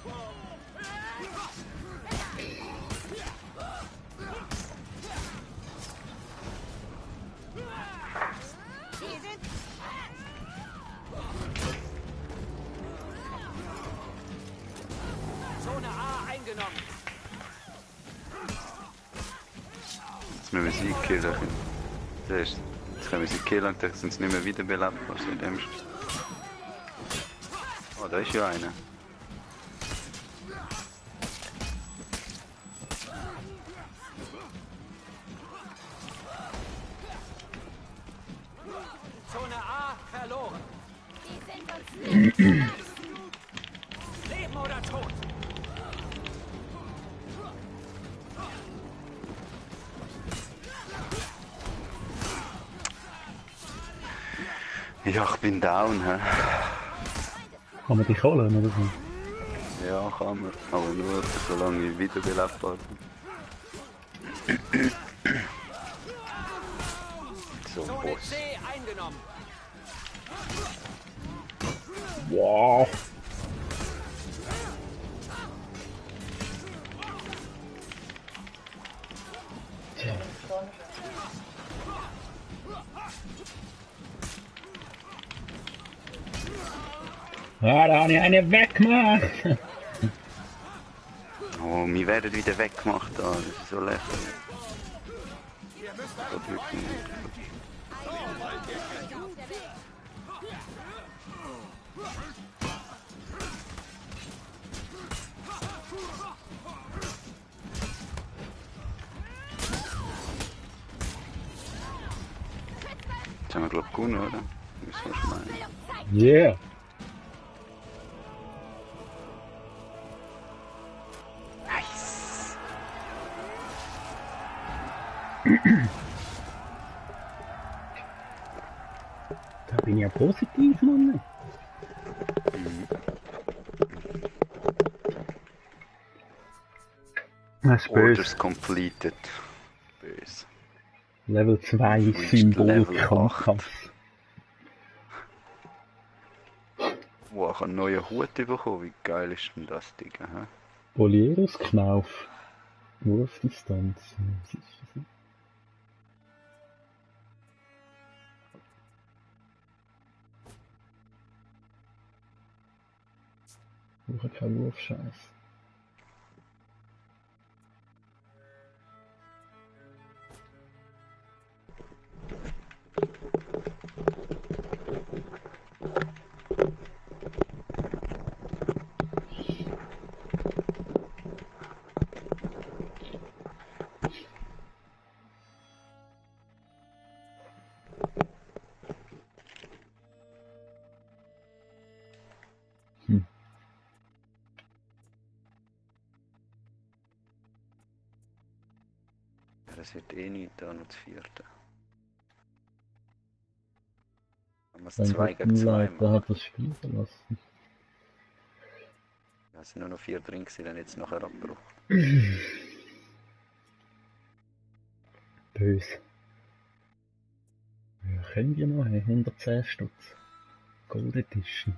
Zone A eingenommen. Jetzt müssen wir sie killen. Siehst du? Jetzt können wir sie killen und dann sind sie nicht mehr wiederbelebbar. So in dem Spiel. Oh, da ist ja einer. Zone A verloren. Leben oder Tod. Ja, ich bin down, hä? Kann man dich holen oder so? Ja, kann man. Aber nur, solange ich wiederbelebbar bin. So ein Zone Boss. C eingenommen. Wow. Tja. Ja, da habe ich eine weggemacht. Oh, wir werden wieder weggemacht da. Das ist so lächerlich. Das geht wirklich nicht. Jetzt haben wir, glaube ich, gewonnen, oder? Das ist was meinen. Yeah. Nice! Da bin ich ja positiv, Mann. Das ist böse. Orders completed. Böse. Level 2 Level Symbolkompass. Wow, ich habe einen neuen Hut bekommen. Wie geil ist denn das Ding? Hä? Polierus Knauf. Wurfdistanz. Was ist das? Ich brauche keinen Wurfscheiß. Das wird eh nicht da, noch das vierte. Haben wir es Beim 2 gegen 2 Leiter machen. hat das Spiel verlassen. Ja, es sind nur noch 4 drin gewesen, dann jetzt nachher abgebrochen. Böse. Ja, können wir noch? 110 Stutz. Gold Edition.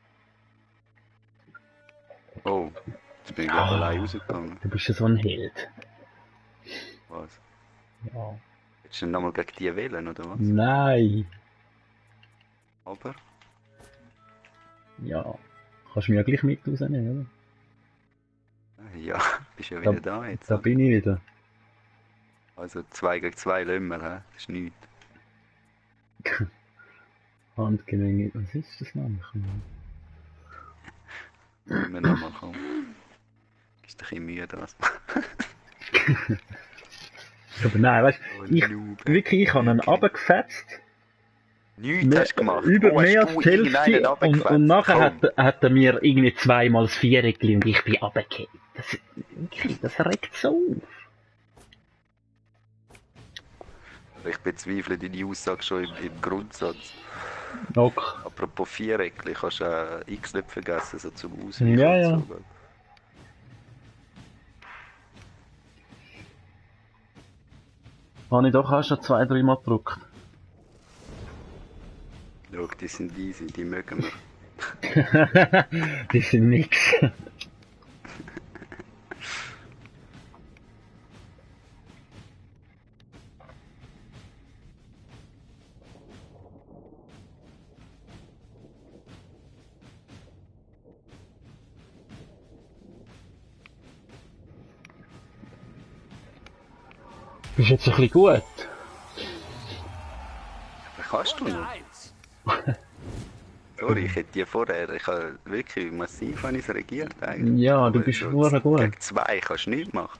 Oh, jetzt bin ich gerade allein rausgegangen. Du bist ja so ein Held. Was? Ja. Willst du denn nochmal gegen die wählen, oder was? Nein. Aber? Ja. Kannst du mich ja gleich mit rausnehmen, oder? Ja, bist ja wieder da jetzt. Da oder? bin ich wieder. Also 2 gegen 2 Lömmer, hä? Das ist nichts. Handgemenge. Was ist das nämlich? Wenn wir nochmal kommen. Ist doch ein bisschen müde, was? Aber nein, weißt Oh, du, Noob. ich habe ihn runtergefetzt. Nichts hast du gemacht. Über Oh, hast mehr als du die irgendeinen Hälfte. runtergefetzt? Und nachher Komm. hat er mir irgendwie zweimal das Viereckli und ich bin runtergefallen. Das regt so auf. Ich bezweifle deine Aussage schon im Grundsatz. Okay. Apropos Viereckli, kannst du X nicht vergessen, so zum Ausweichen. Ja, und ja. so, gell? Habe ich doch auch schon 2-3 Mal gedrückt. Schau, die sind easy, die mögen wir. Die sind nix. Bist jetzt ein bisschen gut? Aber kannst du Runde noch? 1. Sorry, ich hätte die vorher, ich habe wirklich massiv an es regiert eigentlich. Ja, du Aber bist so verdammt gut. Gegen 2 kannst du nichts machen.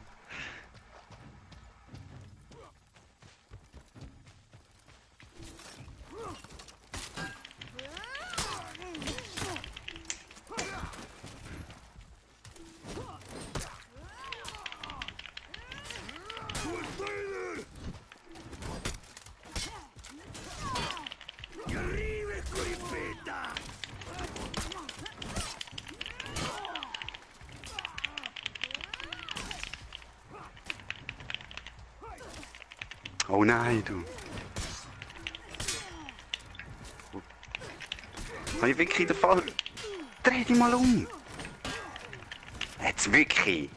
Oh nein, du. Habe ich wirklich den Fall? Dreh dich mal um. Jetzt wirklich.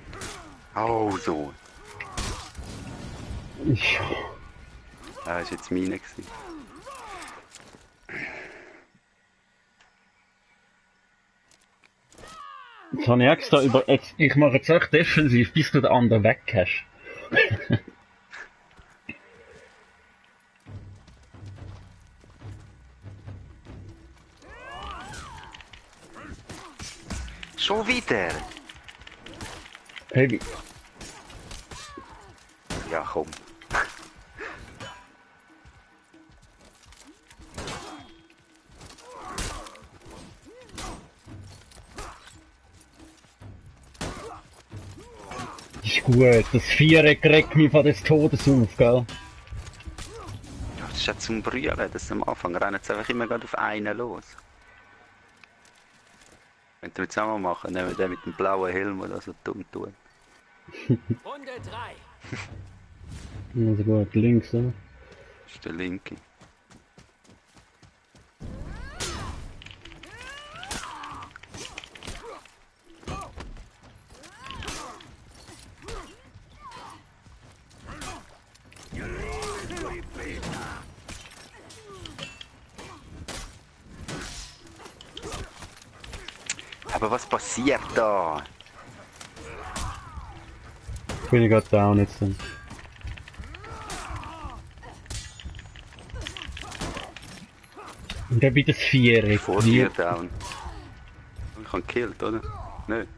Oh, so. Ja. Das war jetzt meine. gewesen. Jetzt habe ich extra ich mache jetzt echt defensiv, bis du den anderen weg hast. Schon wieder? Hey, wie- Ja, komm. ist gut. Das Viereck regt mich von des Todes auf, gell? Ja, das ist ja zum Brüllen, dass am Anfang rennen sie einfach immer gerade auf einen los. Wenn wir zusammen machen, nehmen wir den mit dem blauen Helm oder so dumm tun. Runde 3. Also gut, links, oder? Das ist der linke. Aber was passiert da? Bin ich gerade down jetzt dann. Und dann wieder das Viereck. Vor dir down. Ich habe gekillt, oder? Nicht?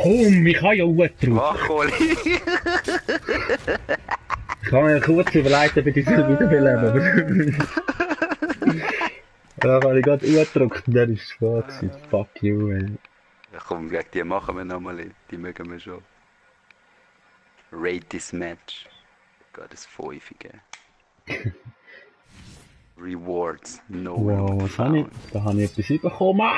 Komm, ich habe ja Ruhe drauf. Ach, Oli! Ich kann mir kurz überlegen, ob ich das wiederbeleben. Da habe ich gerade Ruhe gedrückt und dann ist es spät gewesen. Fuck you, ey. Ja, komm, gegen die machen wir nochmal. Die mögen wir schon. Rate this match. Geht es 5 geben. Rewards. No Wow, loot was habe ich? found. Da habe ich etwas bekommen.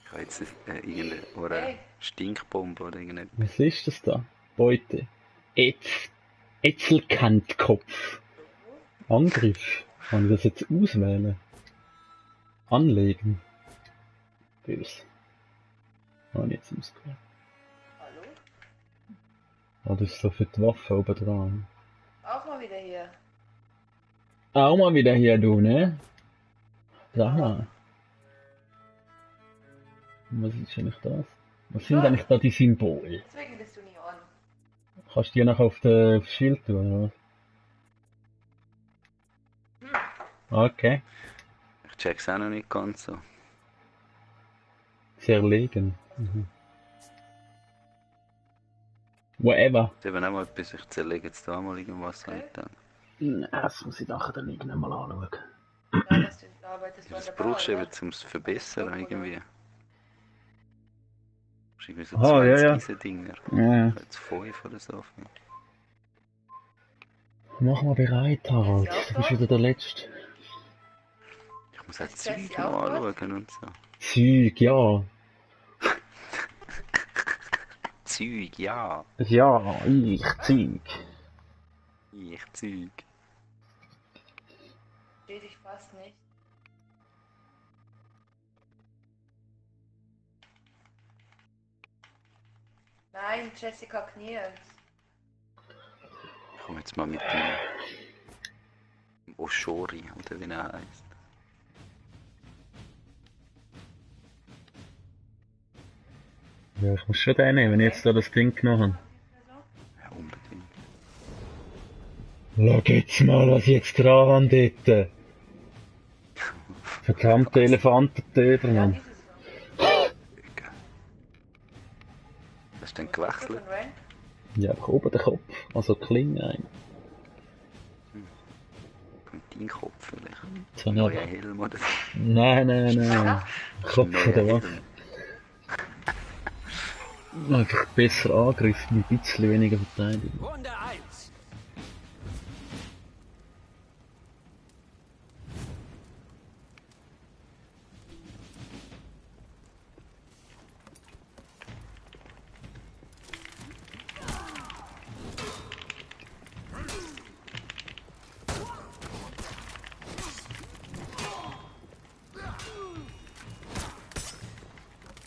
Ich habe jetzt irgendeine oder eine Stinkbombe oder irgendetwas. Was ist das da? Beute. Etzelkantkopf. Angriff. Kann ich das jetzt auswählen? Anlegen. Böse. Habe ich jetzt ausgewählt. Hallo? Ah, das ist so für die Waffe oben dran. Auch mal wieder hier. Auch mal wieder hier, du, ne? Sag mal. Was ist eigentlich das? Was sind eigentlich da die Symbole? Deswegen bist du nie on. Kannst du die nachher auf das Schild tun, oder was? Okay. Ich check's auch noch nicht ganz so. Zerlegen. Mhm. Whatever. Ich eben auch mal etwas, ich zerlege jetzt da mal irgendwas rein. Das muss ich nachher dann irgendwann mal anschauen. Ja, dass du arbeitest Das an der brauchst du Bar, eben, um es zu verbessern irgendwie. Du brauchst irgendwie so Ah, ja, 20 ja. diese Dinger. Ja. Jetzt 5 oder so. Mach mal bereit, Harald. Du bist wieder der Letzte. Ich muss auch Ist Jessie Zeug auch noch dort? anschauen und so. Zeug, ja. Zeug, ja. Ja, ich Zeug. Ich Zeug. Verstehe dich fast nicht. Nein, Jessica Kniels. Ich komme jetzt mal mit dem Oshori, oder wie er heißt. Ja, ich muss schon den nehmen, wenn ich jetzt da das Ding genommen Ja, unbedingt. habe. Schau jetzt mal, was ich jetzt dran habe dort. Verdammte Elefantentöter, Ja, Mann. dieses Jahr. Hast du denn Was ist das gewechselt? für ein Rank? Ja, einfach oben der Kopf. Also Klinge ein. Und dein Kopf vielleicht. Jetzt habe ich Neuer aber... Helm oder so. Nein. Kopf oder was? Helm. Einfach besser angegriffen, ein bisschen weniger Verteidigung. Runde 1.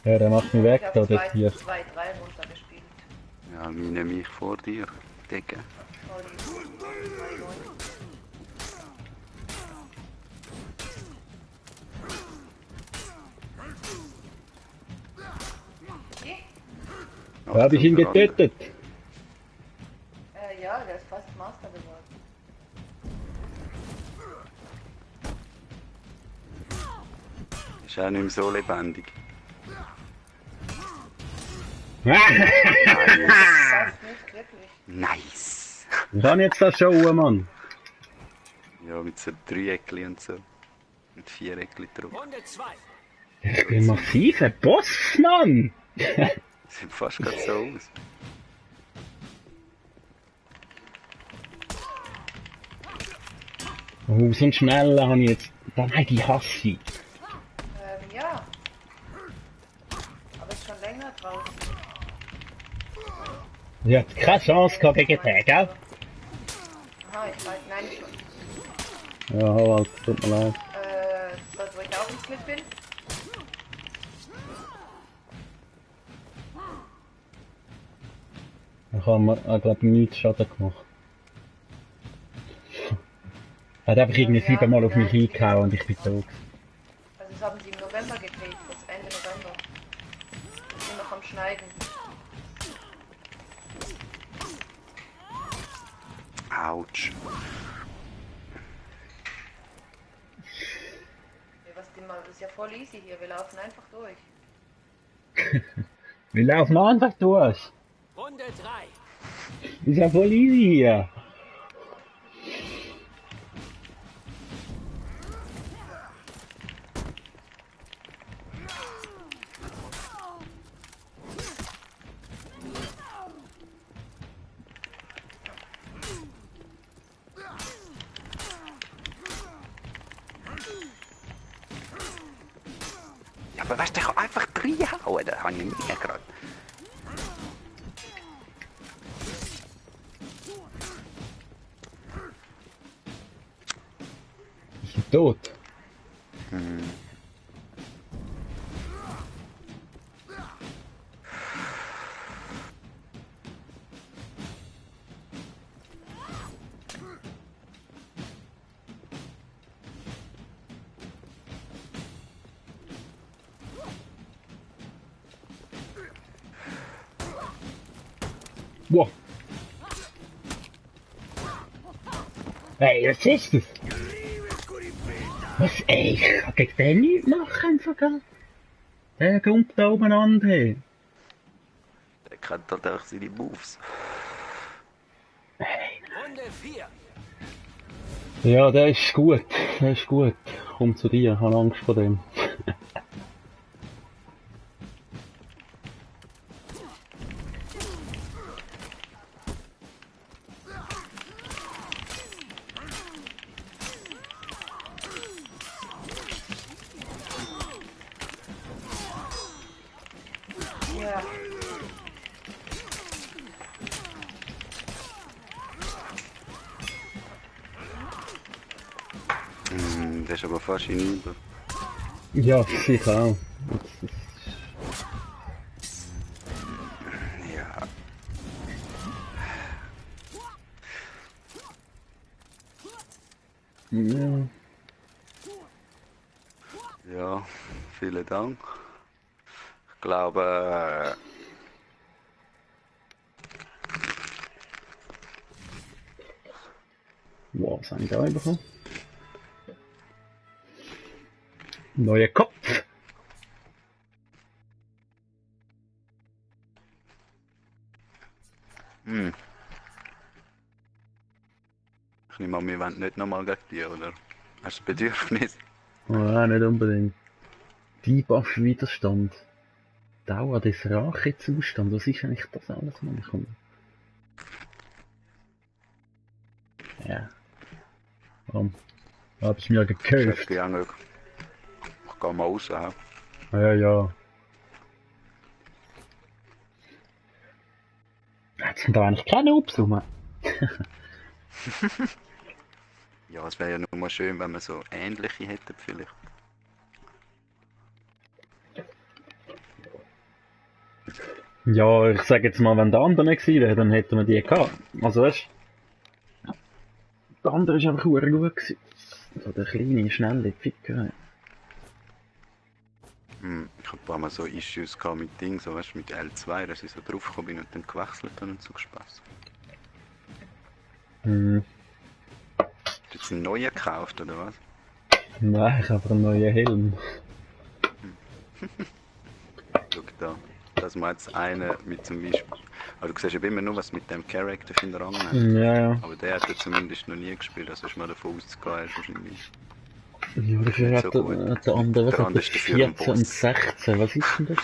Ja, der macht mich weg, Ich da, habe der Tier. 2-3 runtergespielt. Ja, meine mich vor dir. Decke. Oh, die 2-9. Da habe ich ihn getötet. Ja, der ist fast Master geworden. Ist auch nicht mehr so lebendig. Fast nicht wirklich. Nice! Was habe ich jetzt da schon, Mann? Ja, mit so Dreieckli und so. Mit Viereckli drauf. Runde 2. Ich bin massiver Boss, Mann! Sieht fast gerade so aus. Oh, so einen schnellen habe ich jetzt... Nein, die hasse ich. Ja. Aber ist schon länger draußen. Sie hat keine Chance gehabt gegen den, gell? Aha, ich weiß, nein, schon. Ja, Harald, tut mir leid. Wo ich auch nicht mit bin. Ich habe mir, glaube nichts Schaden gemacht. Er hat einfach irgendwie 7-mal auf mich eingehauen und ich bin tot. Also das haben sie im November gedreht, das Ende November. Ich bin noch am Schneiden. Autsch. Ja, was denn mal, das ist ja voll easy hier, wir laufen einfach durch. Wir laufen einfach durch. Runde 3. Ist ja voll easy hier. Ja, aber weißt du, ich kann einfach reinhauen, da habe ich mehr gerade. tot. Wow. Hey, was ist das? Was? Ey, ich kann gegen den nichts machen, so gell? Der kommt da umeinander her. Der kennt halt auch seine Moves. Runde 4. Ja, der ist gut. Der ist gut. Komm zu dir, ich habe Angst vor dem. Ja. Der ist aber fast hinüber. Ja, sicher auch. Ja. Ja. Ja, vielen Dank. Ich glaube, Wow, was habe ich da bekommen? Neuer Kopf! ich nehme an, wir wollen nicht nochmal gegen dich, oder? Hast du ein Bedürfnis? Oh, nein, nicht unbedingt. Debuff-Widerstand. Dauer des Rachezustand. Was ist eigentlich das alles, Mann? Ich komme. Ja. Hab's mir gekauft. Ich gehe mal raus. Ja. Ja, ja. Jetzt sind da eigentlich keine Obst rum. Ja, es wäre ja nur mal schön, wenn wir so ähnliche hätten vielleicht. Ja, ich sag jetzt mal, wenn der andere nicht gewesen wäre, dann hätten wir die gehabt. Also weißt du, der andere ist einfach verdammt gut gewesen. So der kleine, schnelle Ficker. Ich habe ein paar Mal so Issues gehabt mit Dingen, so weißt du, mit L2, dass ich so draufgekommen bin und dann gewechselt habe und so Spaß. Hm. Hast du jetzt einen neuen gekauft, oder was? Nein, ich habe einen neuen Helm. Schau da. Dass man jetzt einen mit zum Beispiel. Also du siehst ja immer nur, was mit dem Charakter für einen Rang hat. Ja, ja. Aber der hat er zumindest noch nie gespielt, also ist mal davon auszugehen, er ist wahrscheinlich. Ja, dafür Nicht hat so der, gut. der andere, was Der hat andere das? ist dafür ein 14 und Boss. 16, was ist denn das?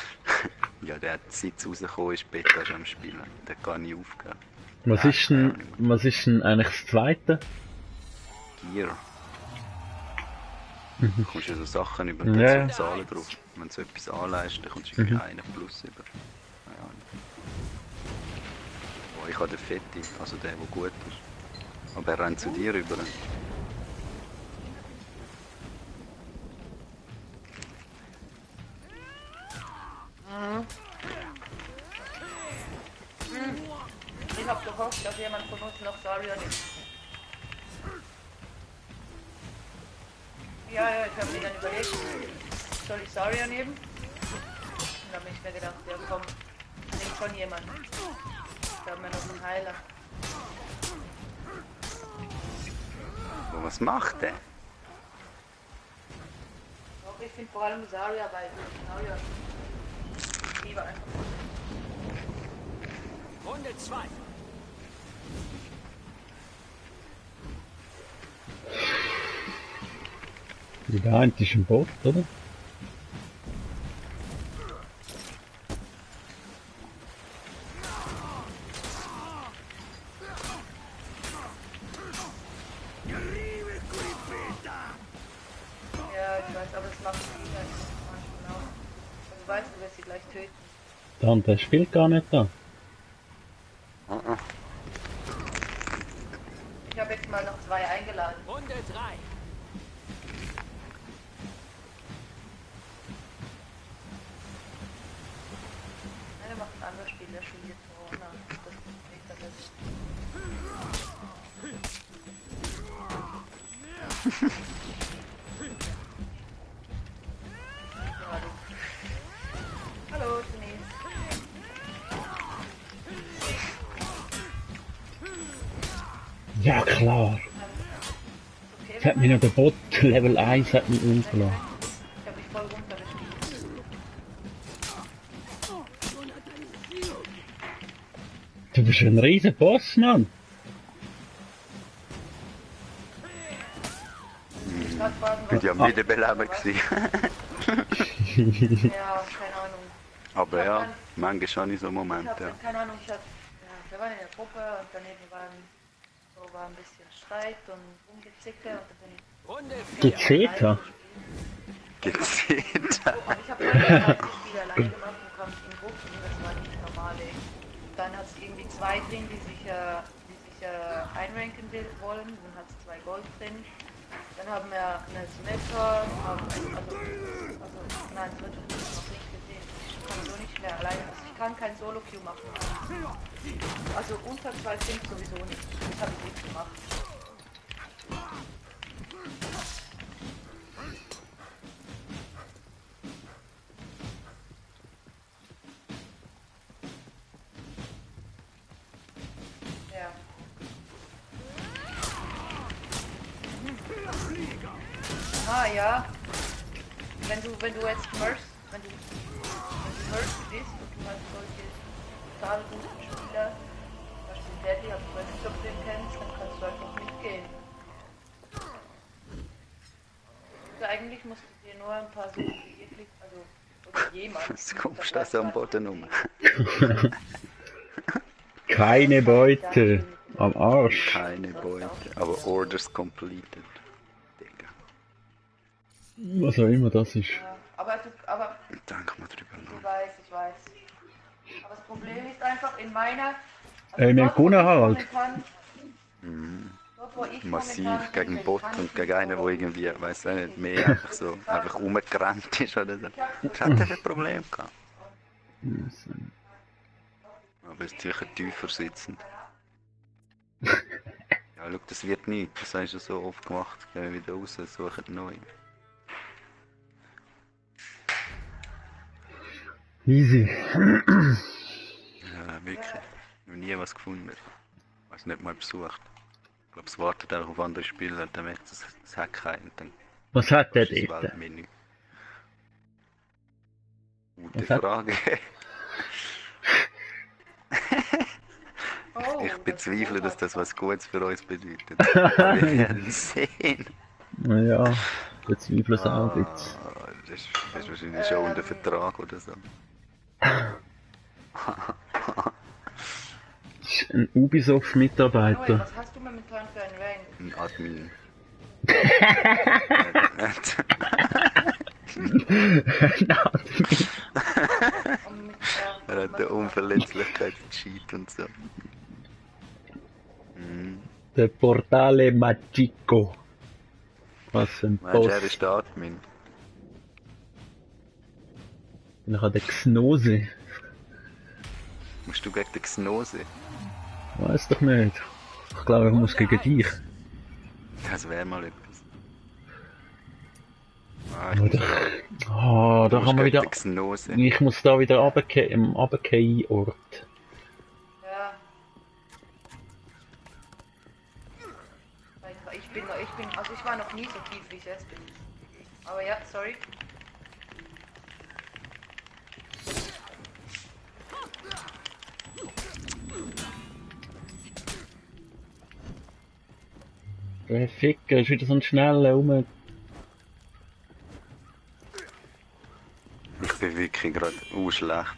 Ja, der hat seit es rausgekommen ist, Beta schon am Spielen. Der hat gar nicht aufgehört. Was ist denn eigentlich das zweite? Gear. Du kommst ja so Sachen über, da Ja. so Zahlen drauf. Wenn du so etwas anleist, dann kommst du irgendwie einen Plus über. Keine Ahnung. Oh, ich habe den Fetti, also der gut ist. Aber er rennt zu dir rüber. Ich hab gehofft, dass jemand von uns noch Saria nimmt. Ja, ich habe mir dann überlegt, soll ich Saria nehmen? Und dann habe ich mir gedacht, ja komm, nimmt schon jemand. Da haben wir noch einen Heiler. Aber was macht der? Doch, ich finde vor allem Saria, weil Saria lieber einfach. Runde 2. Der eine ist ein Bot, oder? Ja, ich weiß, aber das macht sie halt manchmal auch. Also weißt du, wirst sie gleich töten. Der andere spielt gar nicht da. Ich habe jetzt mal noch 2 eingeladen. Runde 3. wäre schon jetzt Corona. Das ist nicht alles. Ja, du. Hallo, Denise. Ja klar. Okay, Jetzt hat mich noch der Bot Level 1 hat mich umgelassen. ich habe mich voll runtergeschrieben. Du bist ein riesen Boss, Mann. Ich gerade fragen, Ich bin ja am Wiederbeleben gewesen. Ja, keine Ahnung. Aber ja, manchmal habe ich so Ich Momente, habe ja. keine Ahnung, wir waren in der Gruppe und daneben war ein bisschen Streit und Rumgezicke und dann bin ich Runde Die 4. Zeta. Gesehen. Und ich habe heute das Spiel alleine gemacht und kam in Gruppen, das war nicht normal, ey. Dann hat es irgendwie zwei drin, die sich einranken wollen, dann hat es 2 Gold drin. Dann haben wir eine Sniper, nein, das wird noch nicht gesehen. Ich kann so nicht mehr alleine, ich kann kein Solo-Queue machen. Also unter 2 Pings sowieso nicht, das habe ich nicht gemacht. Ja. Ah ja. Wenn du jetzt Mercy bist und du hast solche total guten Spieler, zum Beispiel Daddy, ob du den kennst, dann kannst du einfach mitgehen. Also eigentlich musst du dir nur ein paar suchen, die wirklich, also oder jemand. Jetzt kommst du das am Boden um. Keine Beute. Am Arsch. Keine Beute, aber Orders completed. Digga. Was auch immer das ist. Ja, aber Denk mal drüber ich nach. weiß. Aber das Problem ist einfach in meiner. Wir haben dort, wo gewonnen, ich Harald. dort, wo ich Massiv momentan gegen bin, Bot kann und ich gegen nicht einen, der Solo irgendwie, spielen. weiß auch nicht, mehr einfach so, einfach rumgerannt ist oder so. Das hat er ein Problem gehabt. Aber es ist sicher tiefer sitzend. Ja, schau, das wird nicht. Das hast du so oft gemacht. Gehen wir wieder raus, suchen neu. Easy. Ja, wirklich. Noch nie was gefunden. Ich weiß nicht mal besucht. Ich glaube, es wartet auch auf andere Spieler, dann merkt es hat keinen. Und dann Was hat der ist das dort? Weltmenü. Gute Was hat- Frage. Oh, Ich bezweifle, dass das was Gutes für uns bedeutet. Ja. Aber wir werden sehen. Naja, bezweifle es auch jetzt. Das ist wahrscheinlich schon unter Vertrag oder so. Das ist ein Noel, Ubisoft-Mitarbeiter. was hast du momentan für einen Rank? Ein Admin. Und mit, Er hat eine Unverletzlichkeit Cheat und so. Der Portale Magico. Was ein Meinst du, er Boss. ist der Admin? Dann hat der Gnose. Musst du gegen den Gnose? Weiß doch nicht. Ich glaube, ich muss gegen dich. Das wäre mal etwas. Ah, ich Oder? muss Ah, da musst kann man gegen wieder. den Gnose. Ich muss da wieder runtergehen, im Runtergehen-Ort. ja. Also ich war noch nie so tief wie ich jetzt bin. Aber ja, sorry. Der Ficker ist wieder so ein schneller rum. Ich bin wirklich gerade schlecht.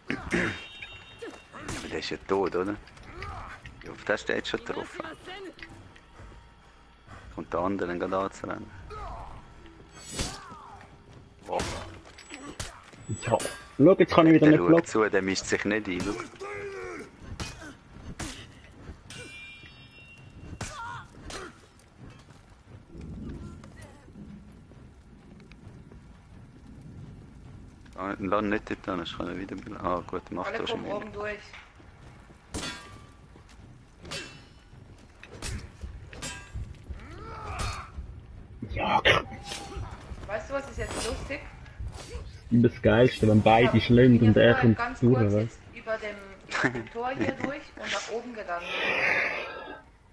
Aber der ist ja tot, oder? Ja, auf den hast du jetzt schon getroffen. Kommt der andere gerade anzurennen. Wow. Ja. Schau, jetzt kann ich wieder Der nicht schaut blocken. zu, der mischt sich nicht ein. Schau. Ah, lass nicht dort an, ich kann ihn wieder... Ah gut, macht Alle das schon kommen wieder. oben durch. Ja, Weißt du, was ist jetzt lustig? das Geilste, wenn beide Ich schlimm bin und ja er vorher kommt ganz durch, kurz weißt jetzt über dem Tor hier durch und nach oben gegangen.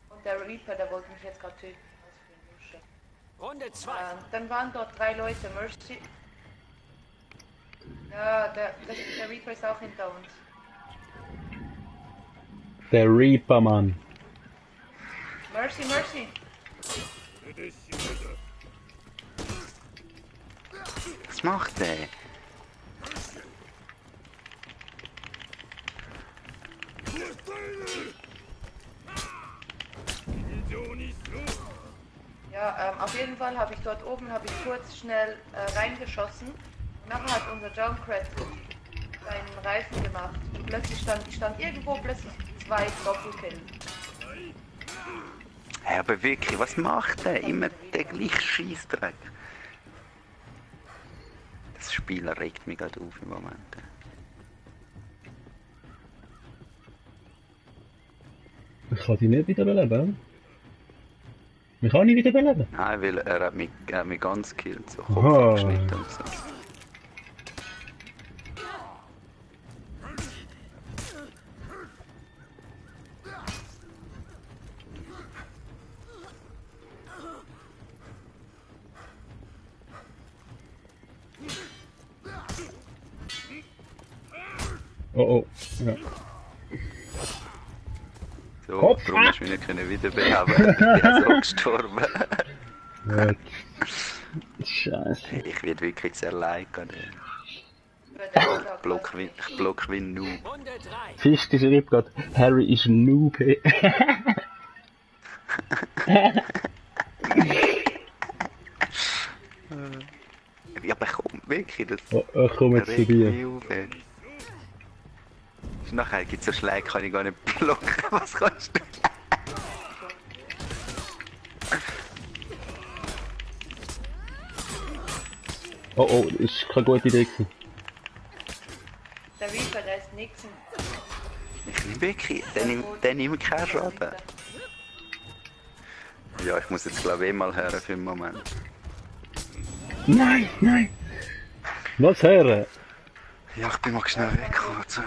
Und der Reaper, der wollte mich jetzt gerade töten. Was für ein Lusche. Runde 2. Dann waren dort 3 Leute. Mercy. Ja, der Reaper ist auch hinter uns. Der Reaper, Mann. Mercy, Mercy. Was macht der? Ja, auf jeden Fall habe ich dort oben kurz schnell reingeschossen. Und nachher hat unser Junkrat seinen Reifen gemacht. Und plötzlich stand irgendwo plötzlich 2 Doppelkill. Ja, aber wirklich, was macht der? Immer der gleiche Scheissdreck. Das Spiel regt mich gerade auf im Moment. Ich kann die nicht wiederbeleben. Ich kann nicht wiederbeleben. Nein, weil er hat mich ganz gekillt, so Kopf Aha. abgeschnitten und so. Oh oh. Ja. So, Kopf darum ab! hast du mich nicht wiederbeleben. Ich bin so gestorben. Gut. Scheiße. Ich werde wirklich sehr leid. Ich block wie ein Noob. Runde 3. Fisch schreibt gerade, Harry ist ein Noob. Ja, aber komm, wirklich, das Oh, ich komme jetzt zu regt dir. mich auf, ey. Nachher gibt es so Schläge, kann ich gar nicht blocken. Was kannst du? Oh oh, das ist keine gute Idee gewesen. Der Reaper, der ist nix. Wirklich, der nimmt keinen Schaden. Ja, ich muss jetzt glaube ich mal hören für den Moment. Nein, nein! Was hören? Ja, ich bin mal schnell weg.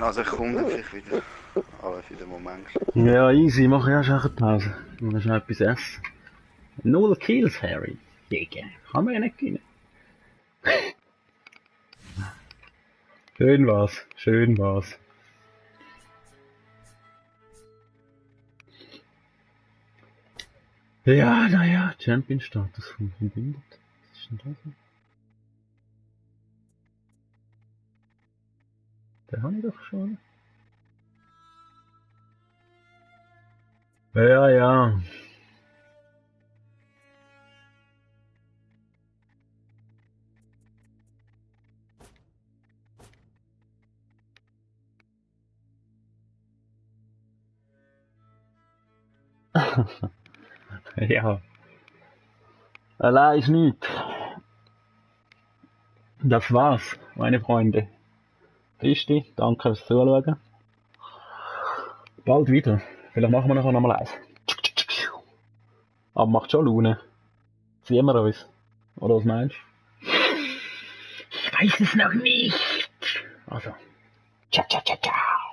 Also ich komme dann vielleicht wieder. Aber für den Moment. Ja, easy, mach ja schon eine Pause. Ich muss noch etwas essen. 0 Kills, Harry. Digga, kann man ja nicht gewinnen. Schön war's, schön war's. Ja, naja, Champion-Status von Verbündet. Was ist denn das? Den habe ich doch schon. Ja, ja. Ja. Allein ist nichts. Das war's, meine Freunde. Christi, danke fürs Zuschauen. Bald wieder. Vielleicht machen wir nachher nochmal eins. Aber macht schon Laune. Sehen wir uns. Oder was meinst du? Ich weiß es noch nicht. Also. Ciao, ciao, ciao, ciao.